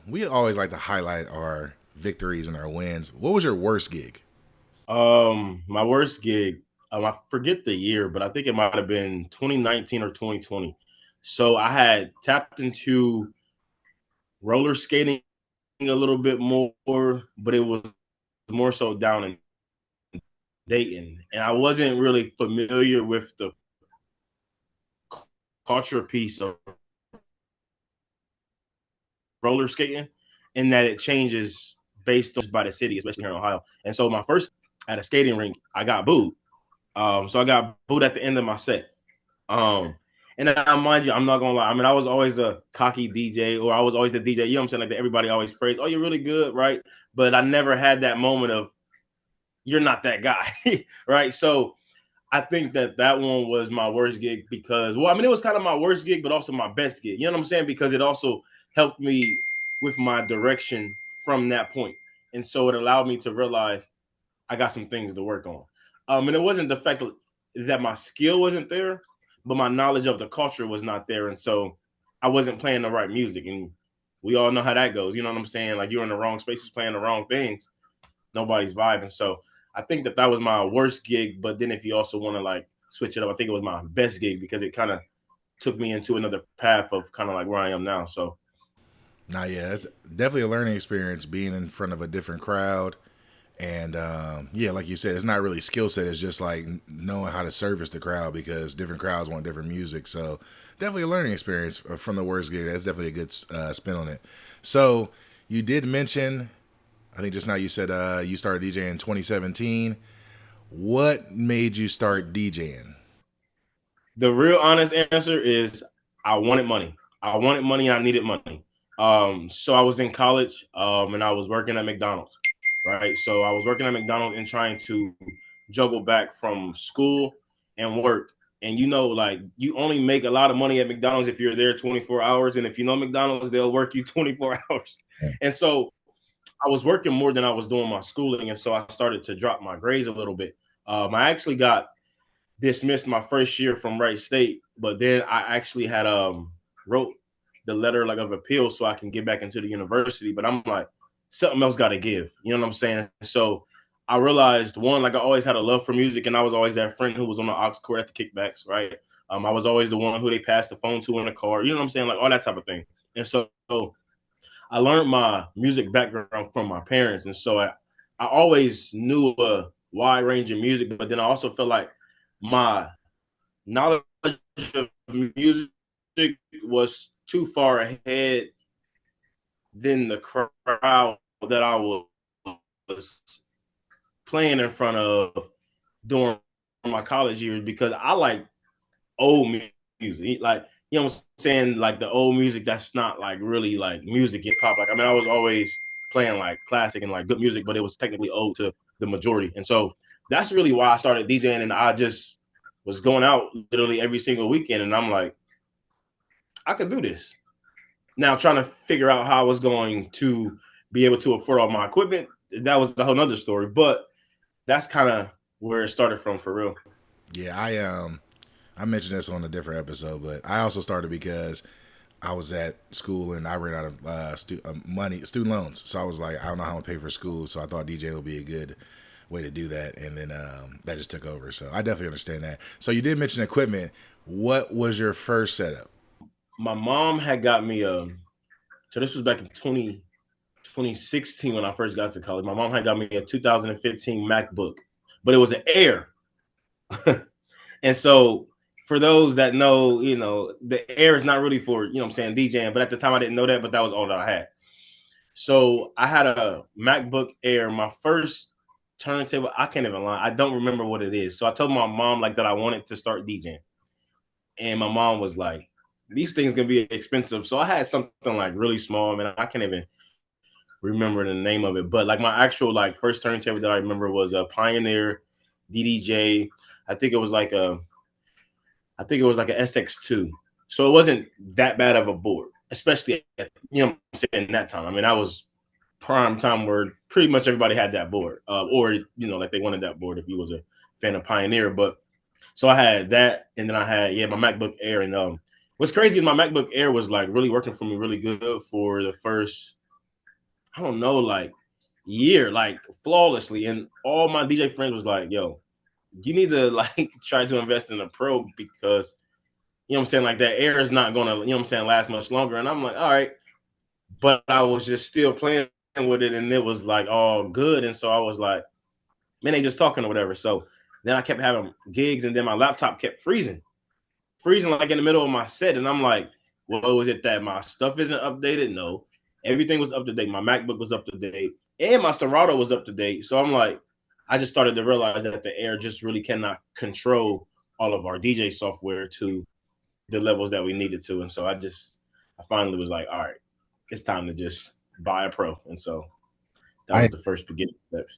we always like to highlight our victories and our wins. What was your worst gig? My worst gig, I forget the year, but I think it might have been 2019 or 2020. So I had tapped into roller skating a little bit more, but it was more so down in Dayton, and I wasn't really familiar with the culture piece of roller skating, in that it changes based by the city, especially here in Ohio. And so my first at a skating rink, I got booed. So I got booed at the end of my set. And I mind you, I'm not gonna lie. I mean, I was always a cocky DJ, or I was always the DJ. You know what I'm saying? Like that everybody always praised. Oh, you're really good, right? But I never had that moment of you're not that guy, right? So I think that one was my worst gig because, well, I mean, it was kind of my worst gig, but also my best gig. You know what I'm saying? Because it also helped me with my direction from that point. And so it allowed me to realize I got some things to work on. And it wasn't the fact that my skill wasn't there, but my knowledge of the culture was not there. And so I wasn't playing the right music. And we all know how that goes. You know what I'm saying? Like, you're in the wrong spaces playing the wrong things. Nobody's vibing. So I think that was my worst gig. But then if you also want to like switch it up, I think it was my best gig because it kind of took me into another path of kind of like where I am now. So. Nah, yeah, that's definitely a learning experience, being in front of a different crowd. And like you said, it's not really skill set. It's just like knowing how to service the crowd, because different crowds want different music. So definitely a learning experience from the worst gig. That's definitely a good spin on it. So you did mention, I think just now you said you started DJing in 2017. What made you start DJing? The real honest answer is I wanted money. I wanted money. I needed money. So I was in college and I was working at McDonald's, right? So I was working at McDonald's and trying to juggle back from school and work. And like you only make a lot of money at McDonald's if you're there 24 hours. And if you know McDonald's, they'll work you 24 hours. And so I was working more than I was doing my schooling. And so I started to drop my grades a little bit. I actually got dismissed my first year from Wright State, but then I actually had wrote the letter like of appeal so I can get back into the university. But I'm like, something else got to give. You know what I'm saying? So I realized, one, like I always had a love for music, and I was always that friend who was on the aux cord at the kickbacks, right? I was always the one who they passed the phone to in the car. You know what I'm saying? Like all that type of thing. And so I learned my music background from my parents, and so I always knew a wide range of music, but then I also felt like my knowledge of music was too far ahead than the crowd that I was playing in front of during my college years, because I like old music, like, you know what I'm saying, like the old music that's not like really like music hip hop. Like, I mean, I was always playing like classic and like good music, but it was technically old to the majority. And so that's really why I started DJing, and I just was going out literally every single weekend, and I'm like, I could do this. Now, trying to figure out how I was going to be able to afford all my equipment, that was a whole nother story. But that's kind of where it started from, for real. Yeah, I mentioned this on a different episode, but I also started because I was at school and I ran out of student loans. So I was like, I don't know how to pay for school, so I thought DJ would be a good way to do that, and then that just took over. So I definitely understand that. So you did mention equipment. What was your first setup? My mom had got me so this was back in 2016 when I first got to college. My mom had got me a 2015 MacBook, but it was an Air. And so for those that know, you know, the Air is not really for, you know what I'm saying, DJing, but at the time I didn't know that, but that was all that I had. So I had a MacBook Air. My first turntable, I can't even lie, I don't remember what it is. So I told my mom like that I wanted to start DJing. And my mom was like, these things gonna be expensive. So I had something like really small. I mean, I can't even remember the name of it, but like my actual like first turntable that I remember was a Pioneer DDJ. I think it was like a SX2. So it wasn't that bad of a board, especially at, you know what I'm saying, that time. I mean, that was prime time where pretty much everybody had that board, or, you know, like they wanted that board if you was a fan of Pioneer. But so I had that, and then I had my MacBook Air, and what's crazy is my MacBook Air was like really working for me really good for the first, I don't know, like year, like flawlessly. And all my DJ friends was like, yo, you need to like try to invest in a pro, because you know what I'm saying, like that Air is not gonna, you know what I'm saying, last much longer. And I'm like, all right. But I was just still playing with it, and it was like all good. And so I was like, man, they just talking or whatever. So then I kept having gigs, and then my laptop kept freezing like in the middle of my set. And I'm like, well, is it that my stuff isn't updated? No, everything was up to date. My MacBook was up to date, and my Serato was up to date. So I'm like, I just started to realize that the Air just really cannot control all of our DJ software to the levels that we needed to. And so I finally was like, all right, it's time to just buy a pro. And so that was the first beginning steps.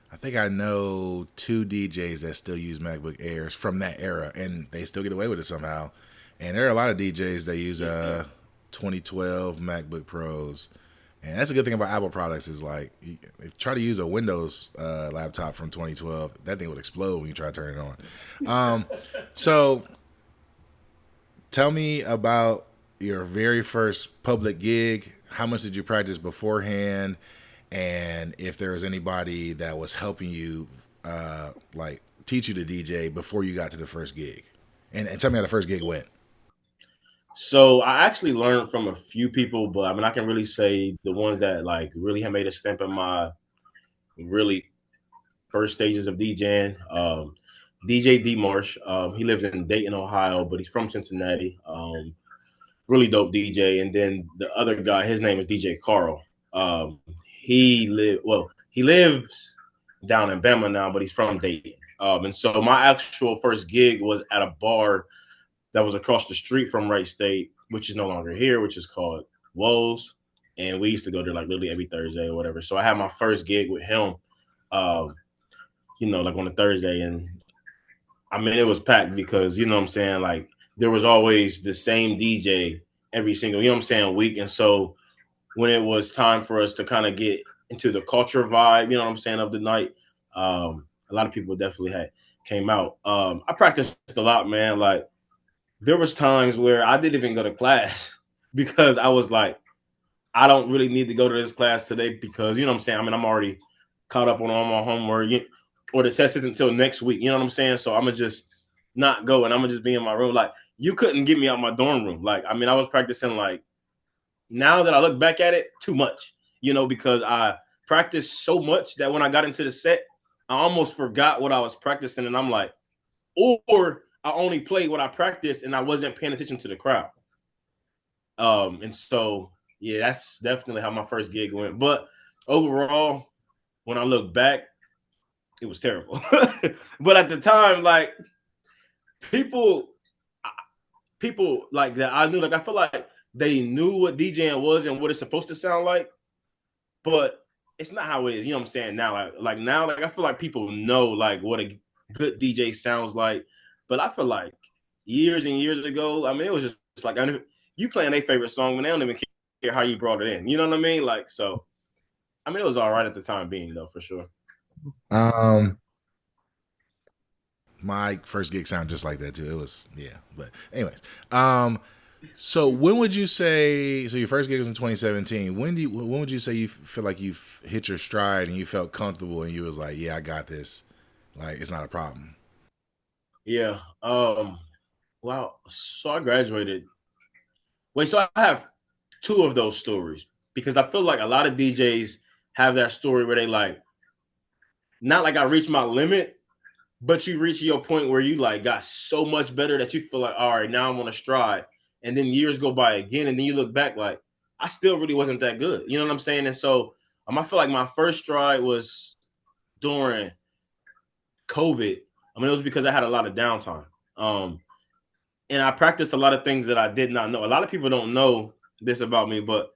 I think I know 2 DJs that still use MacBook Airs from that era, and they still get away with it somehow. And there are a lot of DJs that use 2012 MacBook Pros, and that's a good thing about Apple products is like, if you try to use a Windows laptop from 2012, that thing would explode when you try to turn it on. So tell me about your very first public gig. How much did you practice beforehand? And if there was anybody that was helping you, like teach you to DJ before you got to the first gig, and tell me how the first gig went. So I actually learned from a few people, but I mean, I can really say the ones that like really have made a stamp in my really first stages of DJing. DJ D Marsh, he lives in Dayton, Ohio, but he's from Cincinnati. Really dope DJ. And then the other guy, his name is DJ Carl. He lives down in Bama now, but he's from Dayton. And so my actual first gig was at a bar that was across the street from Wright State, which is no longer here, which is called Woes. And we used to go there like literally every Thursday or whatever. So I had my first gig with him, like on a Thursday. And I mean, it was packed because, you know what I'm saying, like there was always the same DJ every single, you know what I'm saying, week. And so when it was time for us to kind of get into the culture vibe, you know what I'm saying, of the night, a lot of people definitely came out. I practiced a lot, man. Like there was times where I didn't even go to class because I was like, I don't really need to go to this class today because, you know what I'm saying, I mean, I'm already caught up on all my homework, or the test isn't until next week, you know what I'm saying? So I'm going to just not go, and I'm going to just be in my room. Like, you couldn't get me out my dorm room. Like, I mean, I was practicing, like, now that I look back at it, too much, because I practiced so much that when I got into the set, I almost forgot what I was practicing. And I'm like, or I only played what I practiced and I wasn't paying attention to the crowd. And so yeah, that's definitely how my first gig went. But overall, when I look back, it was terrible. But at the time, like people, people like that I knew, like I feel like they knew what DJing was and what it's supposed to sound like, but it's not how it is. You know what I'm saying? Now, like now, like I feel like people know like what a good DJ sounds like, but I feel like years and years ago, I mean, it was just like you playing their favorite song, when they don't even care how you brought it in. You know what I mean? Like, so I mean, it was all right at the time being, though, for sure. My first gig sounded just like that too. It was, yeah. But anyways, so when would you say? So your first gig was in 2017. When would you say you feel like you hit your stride and you felt comfortable and you was like, yeah, I got this. Like it's not a problem. Yeah. Wow. So I graduated. Wait. So I have two of those stories because I feel like a lot of DJs have that story where they like, not like I reached my limit, but you reach your point where you like got so much better that you feel like, all right, now I'm on a stride. And then years go by again, and then you look back like, I still really wasn't that good. You know what I'm saying? And so I feel like my first stride was during COVID. I mean, it was because I had a lot of downtime. And I practiced a lot of things that I did not know. A lot of people don't know this about me, but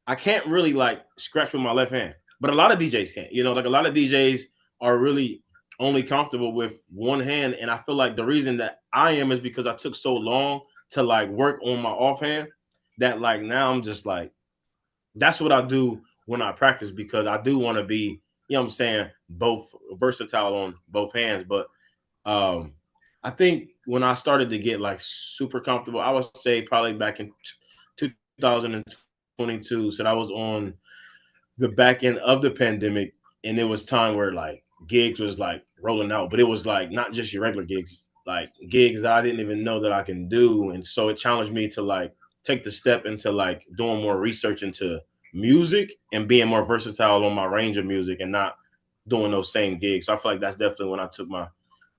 I can't really like scratch with my left hand. But a lot of DJs can't. You know, like a lot of DJs are really only comfortable with one hand. And I feel like the reason that I am is because I took so long to like work on my offhand that like now I'm just like, that's what I do when I practice, because I do want to be, you know what I'm saying, both versatile on both hands. But I think when I started to get like super comfortable, I would say probably back in 2022. So I was on the back end of the pandemic, and it was time where like gigs was like rolling out, but it was like not just your regular gigs, like gigs that I didn't even know that I can do. And so it challenged me to like take the step into like doing more research into music and being more versatile on my range of music and not doing those same gigs. So I feel like that's definitely when I took my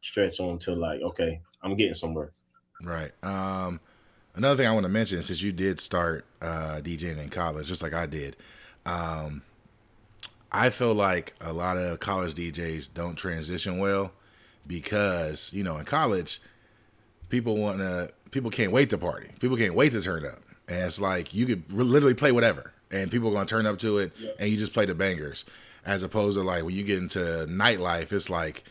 stretch on to like, okay, I'm getting somewhere. Right. Another thing I want to mention, since you did start DJing in college, just like I did, I feel like a lot of college DJs don't transition well because, you know, in college, people can't wait to party. People can't wait to turn up. And it's like you could literally play whatever and people are going to turn up to it and you just play the bangers. As opposed to like when you get into nightlife, it's like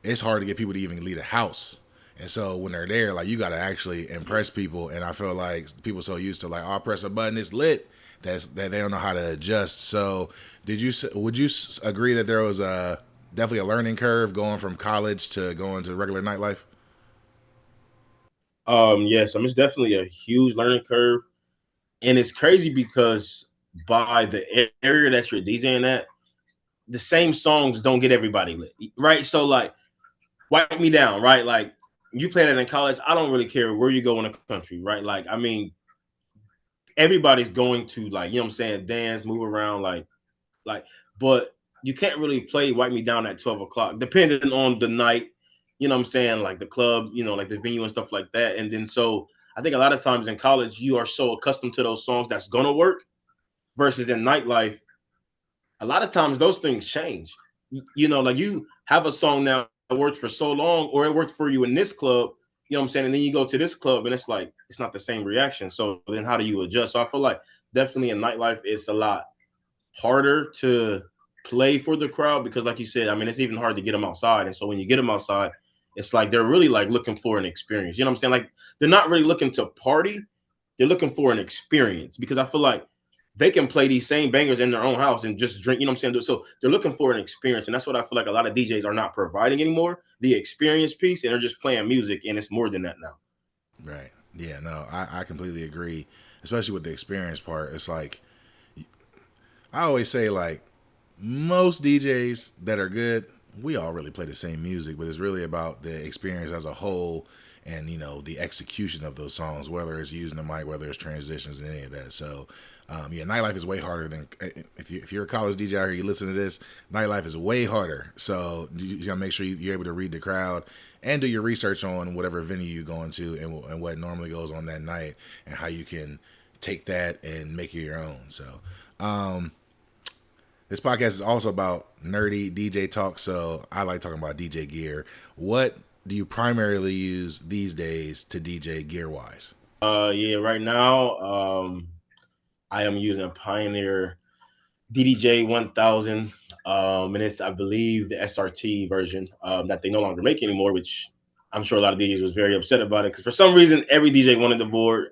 it's hard to get people to even leave the house. And so when they're there, like you got to actually impress people. And I feel like people are so used to like, oh, I'll press a button, it's lit, that they don't know how to adjust. So would you agree that there was definitely a learning curve going from college to going to regular nightlife? Yes, I mean it's definitely a huge learning curve, and it's crazy because by the area that you're DJing at, the same songs don't get everybody lit, right? So like, Wipe Me Down, right? Like you play that in college, I don't really care where you go in the country, right? Like I mean, everybody's going to like, you know what I'm saying, dance, move around, like, but you can't really play Wipe Me Down at 12 o'clock, depending on the night, you know what I'm saying, like the club, you know, like the venue and stuff like that. And then so I think a lot of times in college, you are so accustomed to those songs that's gonna work versus in nightlife, a lot of times those things change. You know, like you have a song now that works for so long, or it worked for you in this club, you know what I'm saying? And then you go to this club and it's like, it's not the same reaction. So then how do you adjust? So I feel like definitely in nightlife, it's a lot harder to play for the crowd because, like you said, I mean, it's even hard to get them outside. And so when you get them outside, it's like they're really like looking for an experience. You know what I'm saying? Like they're not really looking to party, they're looking for an experience because I feel like they can play these same bangers in their own house and just drink. You know what I'm saying? So they're looking for an experience. And that's what I feel like a lot of DJs are not providing anymore, the experience piece, and they're just playing music. And it's more than that now. Right. Yeah, no, I completely agree, especially with the experience part. It's like, I always say, like, most DJs that are good, we all really play the same music, but it's really about the experience as a whole and the execution of those songs, whether it's using the mic, whether it's transitions and any of that. So yeah, nightlife is way harder than if you're a college DJ out here, you listen to this. Nightlife is way harder. So you gotta make sure you're able to read the crowd and do your research on whatever venue you're going to and what normally goes on that night and how you can take that and make it your own. So this podcast is also about nerdy DJ talk. So I like talking about DJ gear. What do you primarily use these days to DJ gear wise? Yeah, right now, I am using a Pioneer DDJ 1000, and it's, I believe, the SRT version that they no longer make anymore, which I'm sure a lot of DJs was very upset about it because for some reason every DJ wanted the board.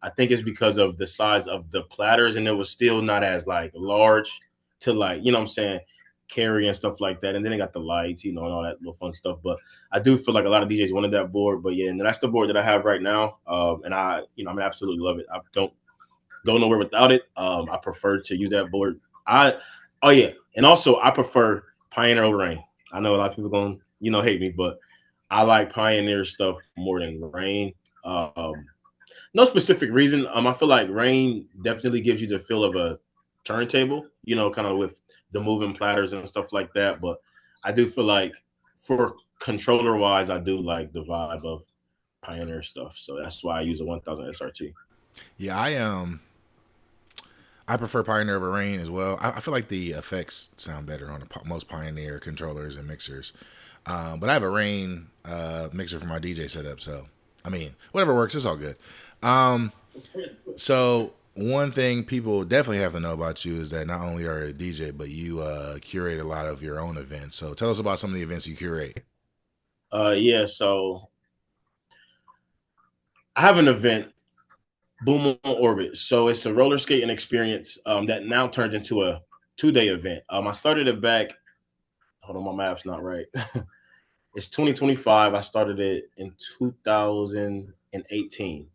I think it's because of the size of the platters, and it was still not as like large to like, what I'm saying, carry and stuff like that. And then they got the lights, and all that little fun stuff. But I do feel like a lot of DJs wanted that board. But yeah, and that's the board that I have right now. And I absolutely love it. I don't go nowhere without it. I prefer to use that board. Oh yeah, and also I prefer Pioneer over Rain. I know a lot of people gonna hate me, but I like Pioneer stuff more than Rain. No specific reason. I feel like Rain definitely gives you the feel of a turntable, kind of with the moving platters and stuff like that. But I do feel like for controller wise, I do like the vibe of Pioneer stuff. So that's why I use a 1000 SRT. Yeah, I prefer Pioneer over Rain as well. I feel like the effects sound better on most Pioneer controllers and mixers. But I have a Rain mixer for my DJ setup, so I mean, whatever works, it's all good. So one thing people definitely have to know about you is that not only are you a DJ, but you curate a lot of your own events. So tell us about some of the events you curate. Yeah, so I have an event, Boom on Orbit. So it's a roller skating experience that now turned into a 2-day event. I started it back. Hold on, my math's not right. It's 2025. I started it in 2018.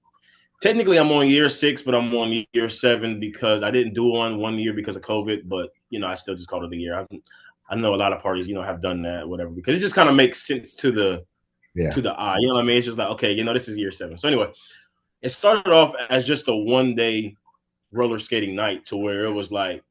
Technically, I'm on year 6, but I'm on year 7 because I didn't do one year because of COVID. But I still just called it a year. I know a lot of parties, have done that, whatever, because it just kind of makes sense to the eye. You know what I mean? It's just like, okay, this is year 7. So anyway, it started off as just a 1-day roller skating night to where it was like,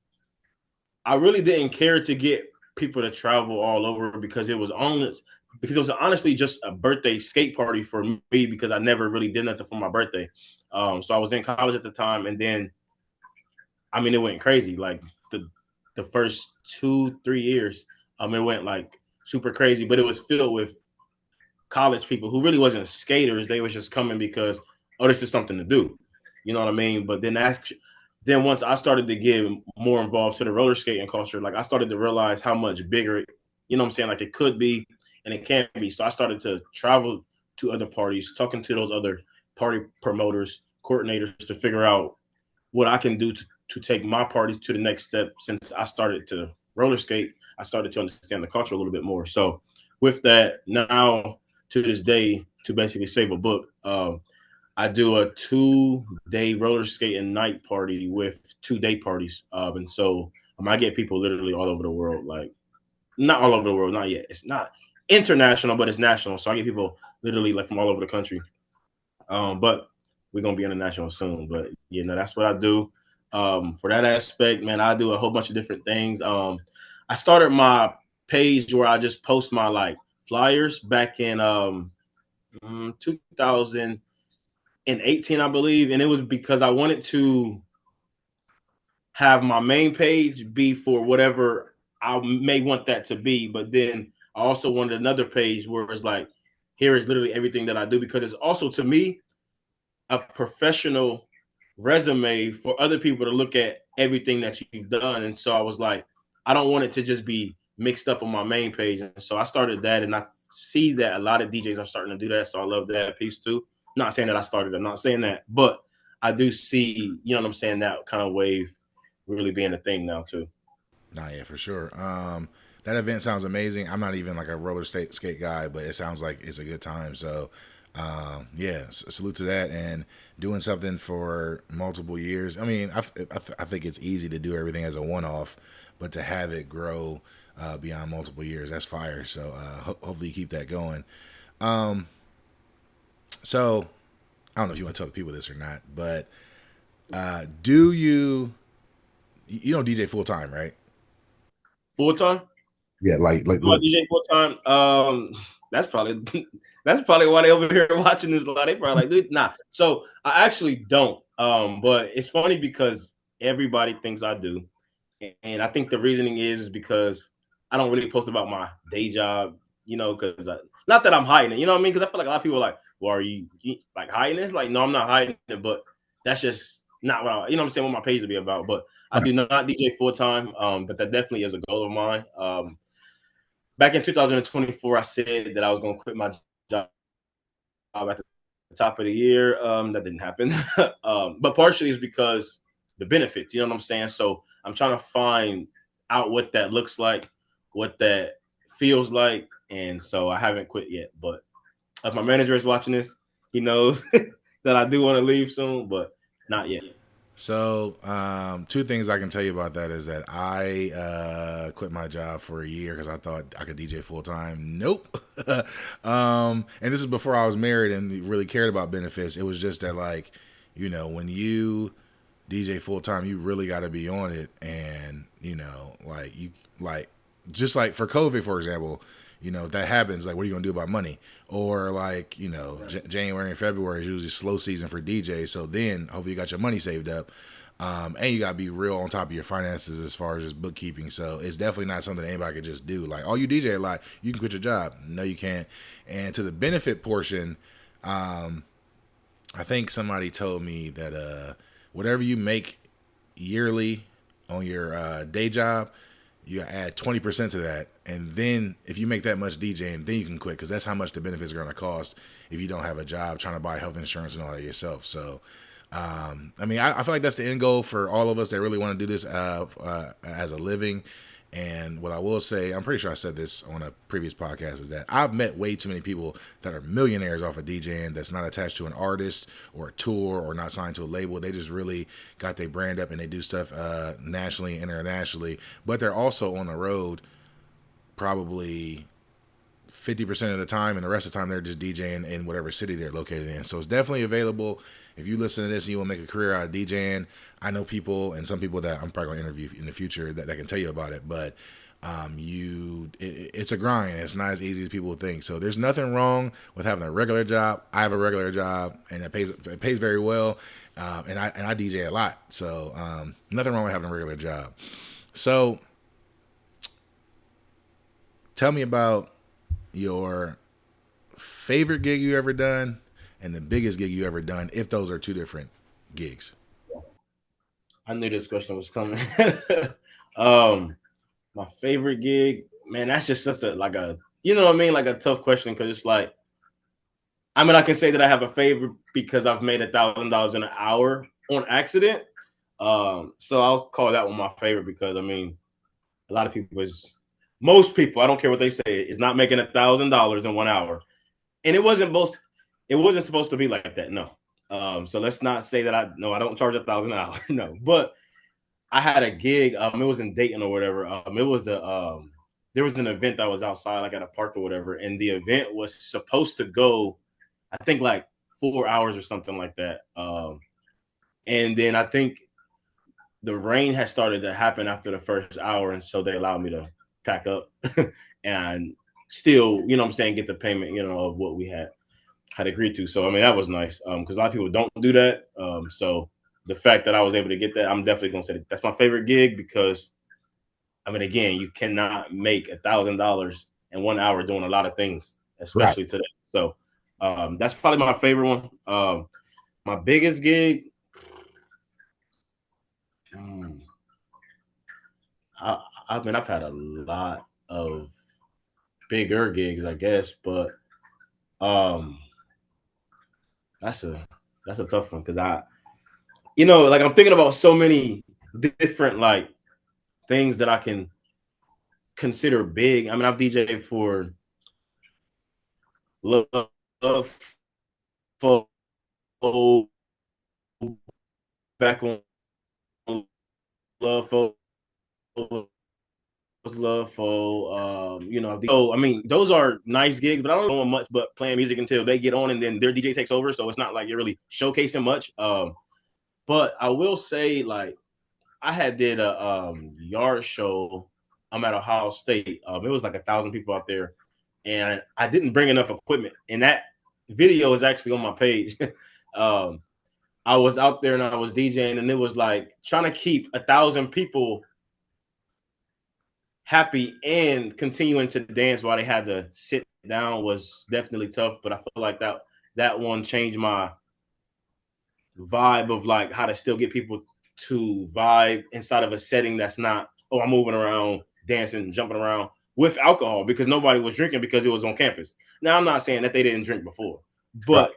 I really didn't care to get people to travel all over because it was honestly just a birthday skate party for me because I never really did nothing for my birthday. So I was in college at the time, and then, it went crazy. Like the first 2-3 years, it went like super crazy, but it was filled with college people who really wasn't skaters. They was just coming because, oh, this is something to do. You know what I mean? But then once I started to get more involved to the roller skating culture, like I started to realize how much bigger, like it could be and it can be. So I started to travel to other parties, talking to those other party promoters, coordinators to figure out what I can do to take my party to the next step. Since I started to roller skate, I started to understand the culture a little bit more. So with that, now to this day, to basically save a book, I do a 2-day roller skating night party with 2-day parties. And so I get people literally all over the world, like not all over the world, not yet. It's not international, but it's national. So I get people literally like from all over the country. But we're going to be international soon. But that's what I do. For that aspect, man, I do a whole bunch of different things. I started my page where I just post my like flyers back in 2018, I believe. And it was because I wanted to have my main page be for whatever I may want that to be. But then I also wanted another page where it's like, here is literally everything that I do, because it's also, to me, a professional resume for other people to look at everything that you've done. And so I was like, I don't want it to just be mixed up on my main page. And so I started that, and I see that a lot of DJs are starting to do that. So I love that piece too. Not saying that I started, I'm not saying that, but I do see, that kind of wave really being a thing now too. Nah, yeah, for sure. That event sounds amazing. I'm not even like a roller skate guy, but it sounds like it's a good time. So, yeah, salute to that, and doing something for multiple years. I mean, I think it's easy to do everything as a one-off, but to have it grow beyond multiple years, that's fire. So hopefully you keep that going. So I don't know if you want to tell the people this or not, but do you don't DJ full time, right? Full time? Yeah, Do I DJ full time? That's probably that's probably why they over here watching this live. They probably like, dude, nah. So I actually don't. But it's funny because everybody thinks I do, and I think the reasoning is because I don't really post about my day job, because not that I'm hiding it, you know what I mean? Because I feel like a lot of people are like, well, are you like hiding this? Like, no, I'm not hiding it, but that's just not what what I'm saying, what my page to be about. But I do not DJ full time. But that definitely is a goal of mine. Back in 2024, I said that I was going to quit my job at the top of the year. That didn't happen. But partially is because the benefits, you know what I'm saying? So I'm trying to find out what that looks like, what that feels like. And so I haven't quit yet. But if my manager is watching this, he knows that I do want to leave soon, but not yet. So, two things I can tell you about that is that I quit my job for a year because I thought I could DJ full time. Nope. And this is before I was married and really cared about benefits. It was just that, like, when you DJ full time, you really got to be on it, and just like for COVID, for example. If that happens, like, what are you gonna do about money? Or like, January and February is usually slow season for DJs. So then, hopefully, you got your money saved up, and you gotta be real on top of your finances as far as just bookkeeping. So it's definitely not something anybody could just do. Like, oh, you DJ a lot, you can quit your job. No, you can't. And to the benefit portion, I think somebody told me that whatever you make yearly on your day job, you add 20% to that, and then if you make that much DJing, then you can quit, because that's how much the benefits are going to cost if you don't have a job trying to buy health insurance and all that yourself. So I feel like that's the end goal for all of us that really want to do this as a living. And what I will say, I'm pretty sure I said this on a previous podcast, is that I've met way too many people that are millionaires off of DJing that's not attached to an artist or a tour or not signed to a label. They just really got their brand up and they do stuff nationally and internationally. But they're also on the road probably 50% of the time, and the rest of the time they're just DJing in whatever city they're located in. So it's definitely available. If you listen to this and you want to make a career out of DJing, I know people, and some people that I'm probably going to interview in the future that can tell you about it. But it's a grind. It's not as easy as people think. So there's nothing wrong with having a regular job. I have a regular job, and it pays very well, and I DJ a lot. So nothing wrong with having a regular job. So tell me about your favorite gig you ever done and the biggest gig you ever done, if those are two different gigs. I knew this question was coming. My favorite gig, man, that's just such a you know what I mean, like a tough question, because it's like, I mean, I can say that I have a favorite because I've made $1,000 in an hour on accident. So I'll call that one my favorite, because I mean, a lot of people most people, I don't care what they say, is not making $1,000 in 1 hour, and it wasn't supposed to be like that. No. So let's not say that I don't charge $1,000 an hour. No, but I had a gig. It was in Dayton or whatever. It was there was an event that was outside, like at a park or whatever, and the event was supposed to go, I think, like 4 hours or something like that. And then I think the rain had started to happen after the first hour, and so they allowed me to pack up and still, you know what I'm saying, get the payment, of what we had agreed to. So I mean, that was nice, because a lot of people don't do that. So the fact that I was able to get that, I'm definitely gonna say that's my favorite gig, because I mean, again, you cannot make $1,000 in 1 hour doing a lot of things, especially today. So that's probably my favorite one. My biggest gig, I've had a lot of bigger gigs, I guess, but that's a tough one, because like, I'm thinking about so many different like things that I can consider big. I mean, I've DJed for Love for back on Love for Love for I mean, those are nice gigs, but I don't know much but playing music until they get on and then their DJ takes over. So it's not like you're really showcasing much. But I will say, like, I had did a yard show. I'm at Ohio State. It was like 1,000 people out there, and I didn't bring enough equipment. And that video is actually on my page. I was out there and I was DJing, and it was like trying to keep 1,000 people happy and continuing to dance while they had to sit down was definitely tough. But I feel like that one changed my vibe of like how to still get people to vibe inside of a setting that's not, oh, I'm moving around, dancing, jumping around with alcohol, because nobody was drinking because it was on campus. Now, I'm not saying that they didn't drink before, but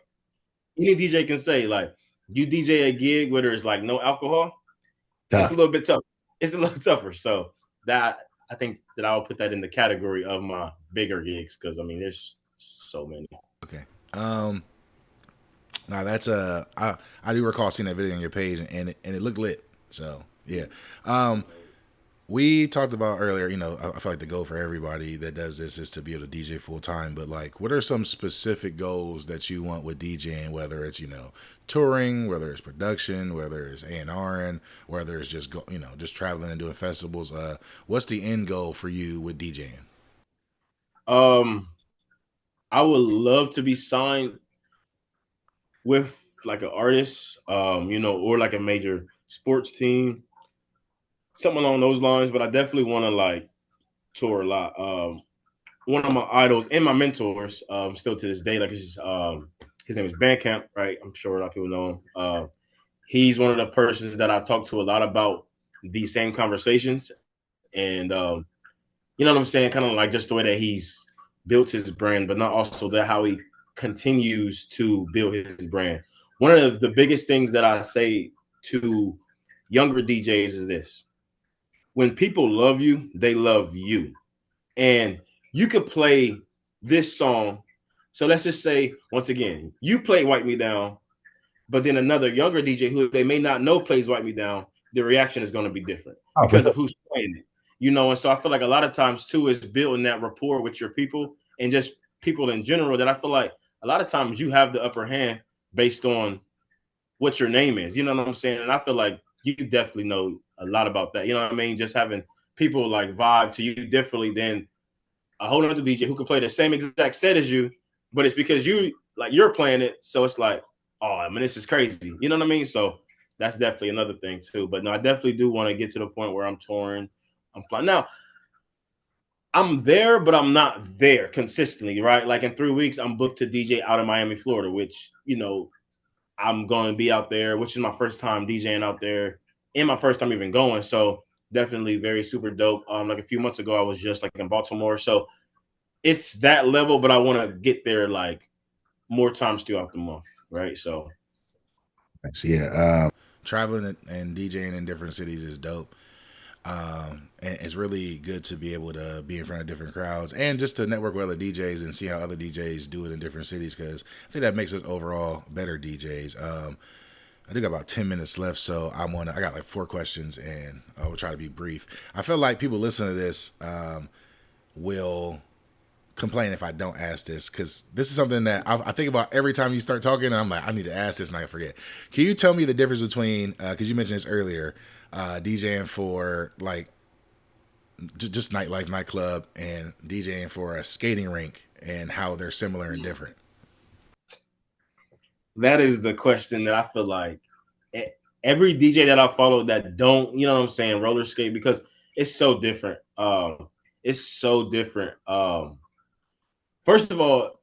any DJ can say, like, you DJ a gig where there's like no alcohol, it's a little bit tough. It's a little tougher. So that, I think that I'll put that in the category of my bigger gigs, because I mean, there's so many. Okay. Now that's I do recall seeing that video on your page, and it looked lit. So yeah. We talked about earlier, you know, I feel like the goal for everybody that does this is to be able to DJ full time. But like, what are some specific goals that you want with DJing? Whether it's, you know, touring, whether it's production, whether it's A&Ring, whether it's just just traveling and doing festivals. What's the end goal for you with DJing? I would love to be signed with like an artist, or like a major sports team, something along those lines. But I definitely want to like tour a lot. One of my idols and my mentors, still to this day, like his name is Bandcamp, right? I'm sure a lot of people know him. He's one of the persons that I talk to a lot about these same conversations, and you know what I'm saying, kind of like just the way that he's built his brand, but not also that how he continues to build his brand. One of the biggest things that I say to younger DJs is this: when people love you, they love you. And you could play this song. So let's just say, once again, you play Wipe Me Down, but then another younger DJ who they may not know plays Wipe Me Down, the reaction is going to be different because of who's playing it. You know, and so I feel like a lot of times too is building that rapport with your people and just people in general, that I feel like a lot of times you have the upper hand based on what your name is. You know what I'm saying? And I feel like you definitely know a lot about that. You know what I mean? Just having people like vibe to you differently than a whole other DJ who can play the same exact set as you, but it's because you're playing it. So it's like, oh, I mean, this is crazy. You know what I mean? So that's definitely another thing too. But no, I definitely do want to get to the point where I'm touring. I'm flying. Now, I'm there, but I'm not there consistently, right? Like in 3 weeks, I'm booked to DJ out in Miami, Florida, which, you know, I'm going to be out there, which is my first time DJing out there and my first time even going. So definitely very super dope. Like a few months ago, I was just like in Baltimore. So it's that level, but I want to get there like more times throughout the month, right? So yeah, traveling and DJing in different cities is dope. And it's really good to be able to be in front of different crowds and just to network with other DJs and see how other DJs do it in different cities, because I think that makes us overall better DJs. I think about 10 minutes left, so I got like 4 questions, and I will try to be brief. I feel like people listening to this will complain if I don't ask this, because this is something that I think about every time you start talking, and I'm like, I need to ask this and I forget. Can you tell me the difference between, because you mentioned this earlier, DJing for like just nightlife, nightclub, and DJing for a skating rink, and how they're similar and different? That is the question that I feel like every DJ that I follow that don't, you know what I'm saying, roller skate, because it's so different. It's so different. First of all,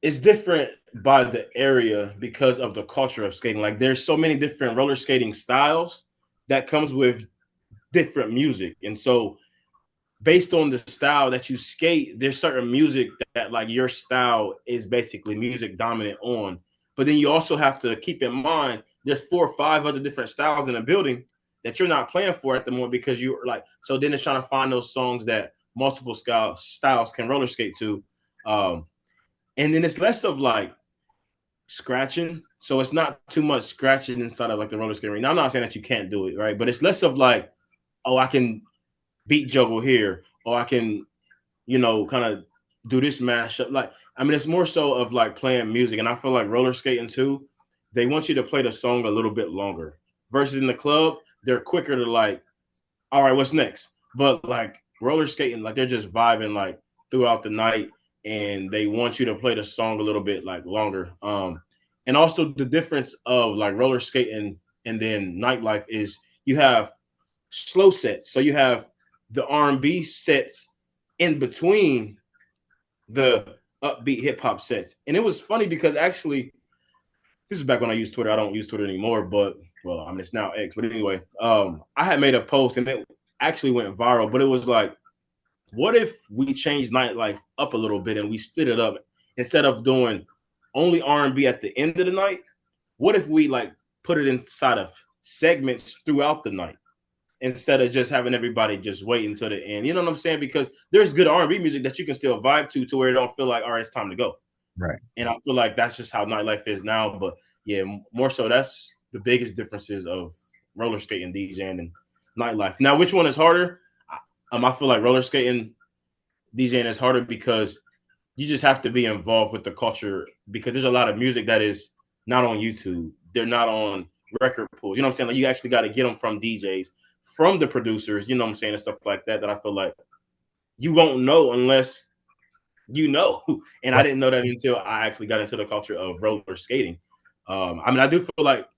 it's different by the area because of the culture of skating. Like there's so many different roller skating styles that comes with different music. And so based on the style that you skate, there's certain music that like your style is basically music dominant on. But then you also have to keep in mind there's 4 or 5 other different styles in a building that you're not playing for at the moment, because you're like, so then it's trying to find those songs that multiple styles can roller skate to. And then it's less of like scratching. So it's not too much scratching inside of like the roller skating ring. Now, I'm not saying that you can't do it, right? But it's less of like, oh, I can beat juggle here, or I can, kind of do this mashup. Like, I mean, it's more so of like playing music, and I feel like roller skating too. They want you to play the song a little bit longer. Versus in the club, they're quicker to like, all right, what's next? But like roller skating, like they're just vibing like throughout the night, and they want you to play the song a little bit like longer. And also the difference of like roller skating and then nightlife is you have slow sets. So you have the R&B sets in between the upbeat hip hop sets. And it was funny because actually, this is back when I used Twitter. I don't use Twitter anymore, but well, I mean it's now X. But anyway, I had made a post and it actually went viral. But it was like, what if we changed nightlife up a little bit and we split it up instead of doing only R&B at the end of the night? What if we like put it inside of segments throughout the night instead of just having everybody just wait until the end? You know what I'm saying? Because there's good R&B music that you can still vibe to where it don't feel like, all right, it's time to go. Right. And I feel like that's just how nightlife is now. But yeah, more so that's the biggest differences of roller skating, DJing, and nightlife. Now, which one is harder? I feel like roller skating, DJing is harder because you just have to be involved with the culture because there's a lot of music that is not on YouTube. They're not on record pools. You know what I'm saying? Like you actually got to get them from DJs, from the producers, you know what I'm saying, and stuff like that, that I feel like you won't know unless you know. And I didn't know that until I actually got into the culture of roller skating. I mean, I do feel like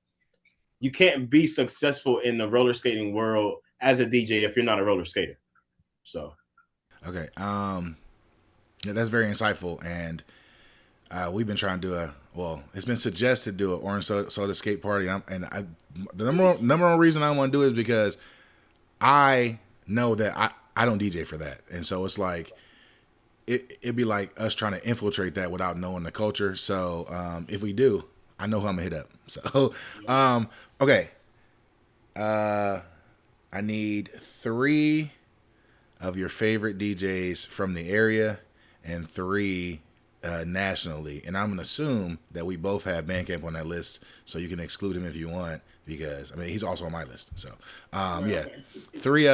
you can't be successful in the roller skating world as a DJ if you're not a roller skater. So, Okay. Yeah, that's very insightful, and we've been trying to do it's been suggested to do an orange soda skate party. The number one reason I want to do it is because I know that I don't DJ for that, and so it's like it'd be like us trying to infiltrate that without knowing the culture. So if we do, I know who I'm gonna hit up. So okay, I need 3 of your favorite DJs from the area and 3 nationally. And I'm gonna assume that we both have Bandcamp on that list, so you can exclude him if you want, because I mean he's also on my list. So yeah, 3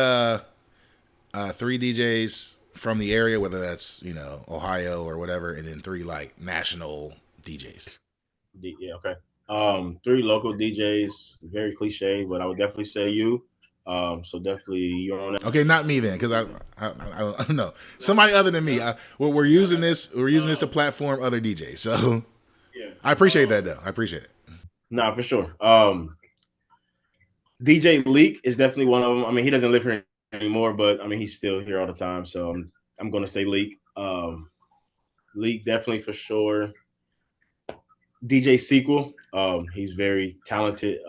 DJs from the area, whether that's Ohio or whatever, and then 3 like national DJs. yeah, okay. 3 local DJs, very cliche, but I would definitely say you. So definitely you're on that. Okay, not me then, because I don't know, somebody other than me. We're using this. We're using this to platform other DJs. So Yeah. I appreciate that though. I appreciate it. Nah, for sure. DJ Leak is definitely one of them. I mean, he doesn't live here anymore, but I mean, he's still here all the time. So I'm going to say Leak. Leak definitely for sure. DJ Sequel, he's very talented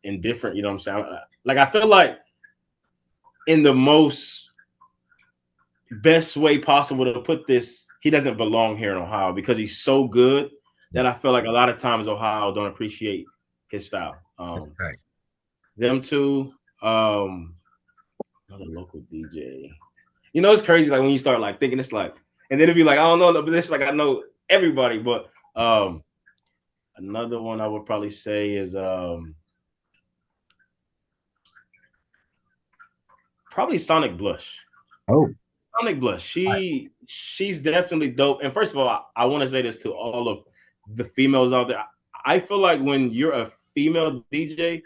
and different. You know what I'm saying? Like I feel like in the most best way possible to put this, he doesn't belong here in Ohio because he's so good that I feel like a lot of times Ohio don't appreciate his style. Right. Them two, another local DJ. You know, it's crazy. Like when you start like thinking, it's like, and then it'd be like, I don't know, but it's like I know everybody. But another one I would probably say is probably Sonic Blush. Oh, Sonic Blush. She's definitely dope. And first of all, I want to say this to all of the females out there. I feel like when you're a female DJ,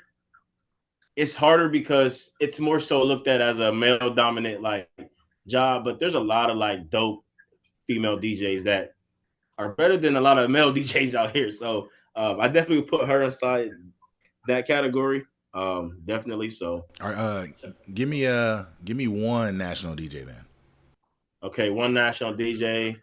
it's harder because it's more so looked at as a male dominant like job. But there's a lot of like dope female DJs that are better than a lot of male DJs out here. So I definitely put her aside that category. Definitely. So all right, give me one national DJ then. okay, one national DJ.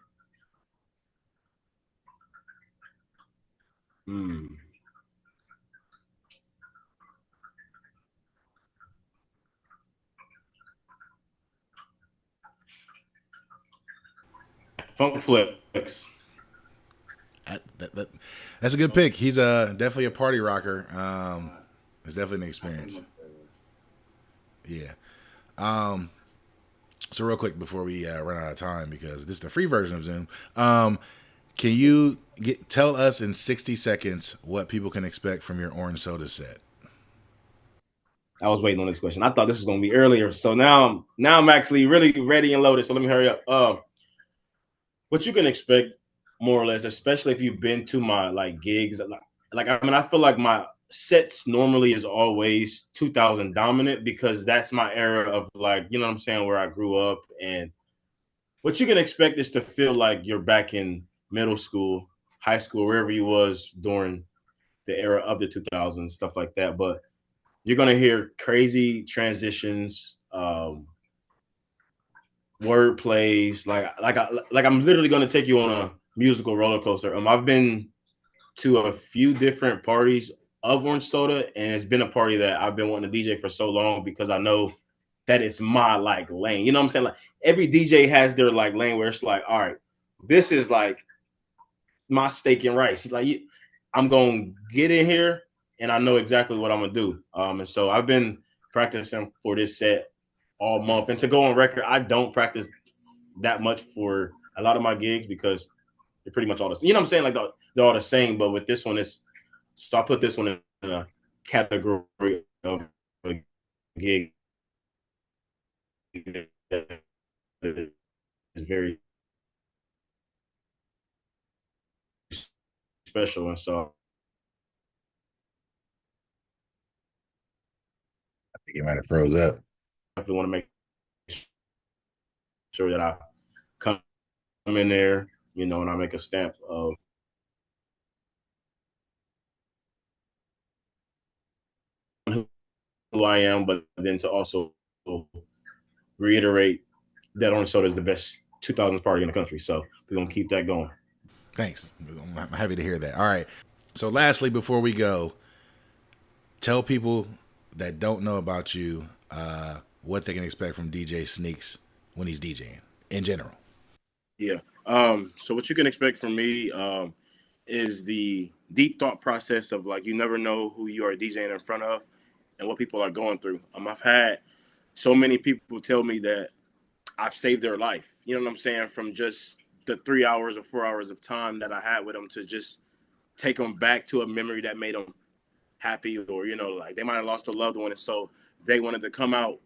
Funk Flex. That's a good pick. He's definitely a party rocker. It's definitely an experience. Yeah. So real quick before we run out of time, because this is the free version of Zoom, can you tell us in 60 seconds what people can expect from your orange soda set? I was waiting on this question. I thought this was going to be earlier. So now I'm actually really ready and loaded. So let me hurry up. What you can expect more or less, especially if you've been to my like gigs. Like I mean, I feel like my sets normally is always 2000 dominant because that's my era of like, you know what I'm saying, where I grew up. And what you can expect is to feel like you're back in middle school, high school, wherever you was during the era of the 2000s, stuff like that. But you're gonna hear crazy transitions, word plays, like I'm literally gonna take you on a musical roller coaster. I've been to a few different parties of Orange Soda, and it's been a party that I've been wanting to DJ for so long because I know that it's my like lane. You know what I'm saying? Like every DJ has their like lane where it's like, all right, this is like my steak and rice. Like I'm gonna get in here and I know exactly what I'm gonna do. And so I've been practicing for this set all month. And to go on record, I don't practice that much for a lot of my gigs because they're pretty much all the same. You know what I'm saying? Like they're all the same. But with this one, so I put this one in a category of a gig that is very special. And so I think it might have froze up. I definitely want to make sure that I come in there, you know, and I make a stamp of who I am, but then to also reiterate that Orange Soda is the best 2000s party in the country. So we're going to keep that going. Thanks. I'm happy to hear that. All right. So lastly, before we go, tell people that don't know about you what they can expect from DJ Sneaks when he's DJing in general. Yeah. So what you can expect from me is the deep thought process of like you never know who you are DJing in front of and what people are going through. I've had so many people tell me that I've saved their life. You know what I'm saying? From just the 3 hours or 4 hours of time that I had with them to just take them back to a memory that made them happy, or you know, like they might have lost a loved one, and so they wanted to come out,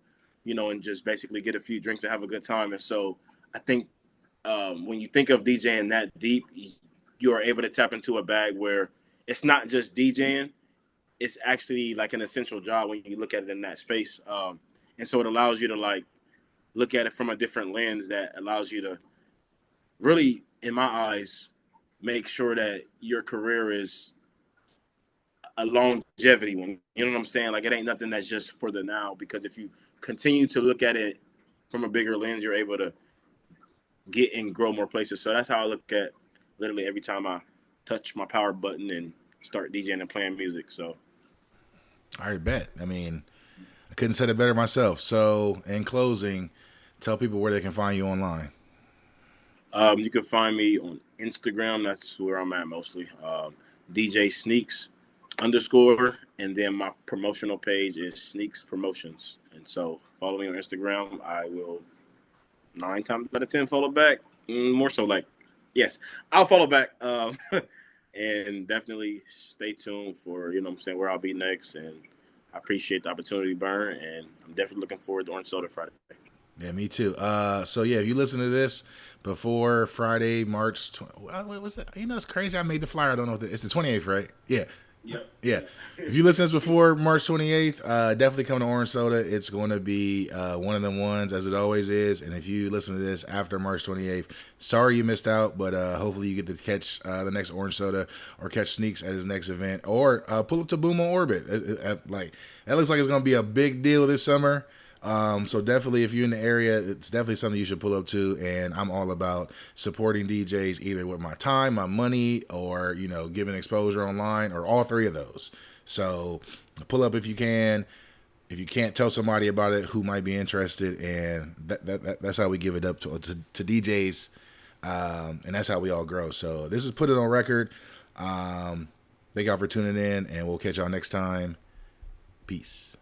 you know, and just basically get a few drinks and have a good time. And so I think when you think of DJing that deep, you are able to tap into a bag where it's not just DJing; it's actually like an essential job when you look at it in that space. And so it allows you to like look at it from a different lens that allows you to really, in my eyes, make sure that your career is a longevity one. You know what I'm saying? Like it ain't nothing that's just for the now. Because if you continue to look at it from a bigger lens, you're able to get and grow more places. So that's how I look at literally every time I touch my power button and start DJing and playing music. So I bet. I mean, I couldn't say it better myself. So in closing, tell people where they can find you online. you can find me on Instagram. That's where I'm at mostly. DJ Sneaks _ and then my promotional page is Sneaks Promotions. And so follow me on Instagram. I will 9 times out of 10 follow back. More so like, yes, I'll follow back. And definitely stay tuned for, you know what I'm saying, where I'll be next. And I appreciate the opportunity, Bern, and I'm definitely looking forward to Orange Soda Friday. Yeah, me too. So yeah, if you listen to this before Friday, March 20, what was that? You know, it's crazy. I made the flyer. I don't know if it's the 28th, right? Yeah. Yep. Yeah. If you listen to this before March 28th, definitely come to Orange Soda. It's going to be one of them ones, as it always is. And if you listen to this after March 28th, sorry you missed out, but hopefully you get to catch the next Orange Soda or catch Sneaks at his next event, or pull up to Boom on Orbit. Like that looks like it's going to be a big deal this summer. So definitely, if you're in the area, it's definitely something you should pull up to. And I'm all about supporting DJs either with my time, my money, or, you know, giving exposure online, or all three of those. So pull up if you can. If you can't, tell somebody about it who might be interested. And that's how we give it up to DJs. And that's how we all grow. So this is Put It On Record. Thank y'all for tuning in, and we'll catch y'all next time. Peace.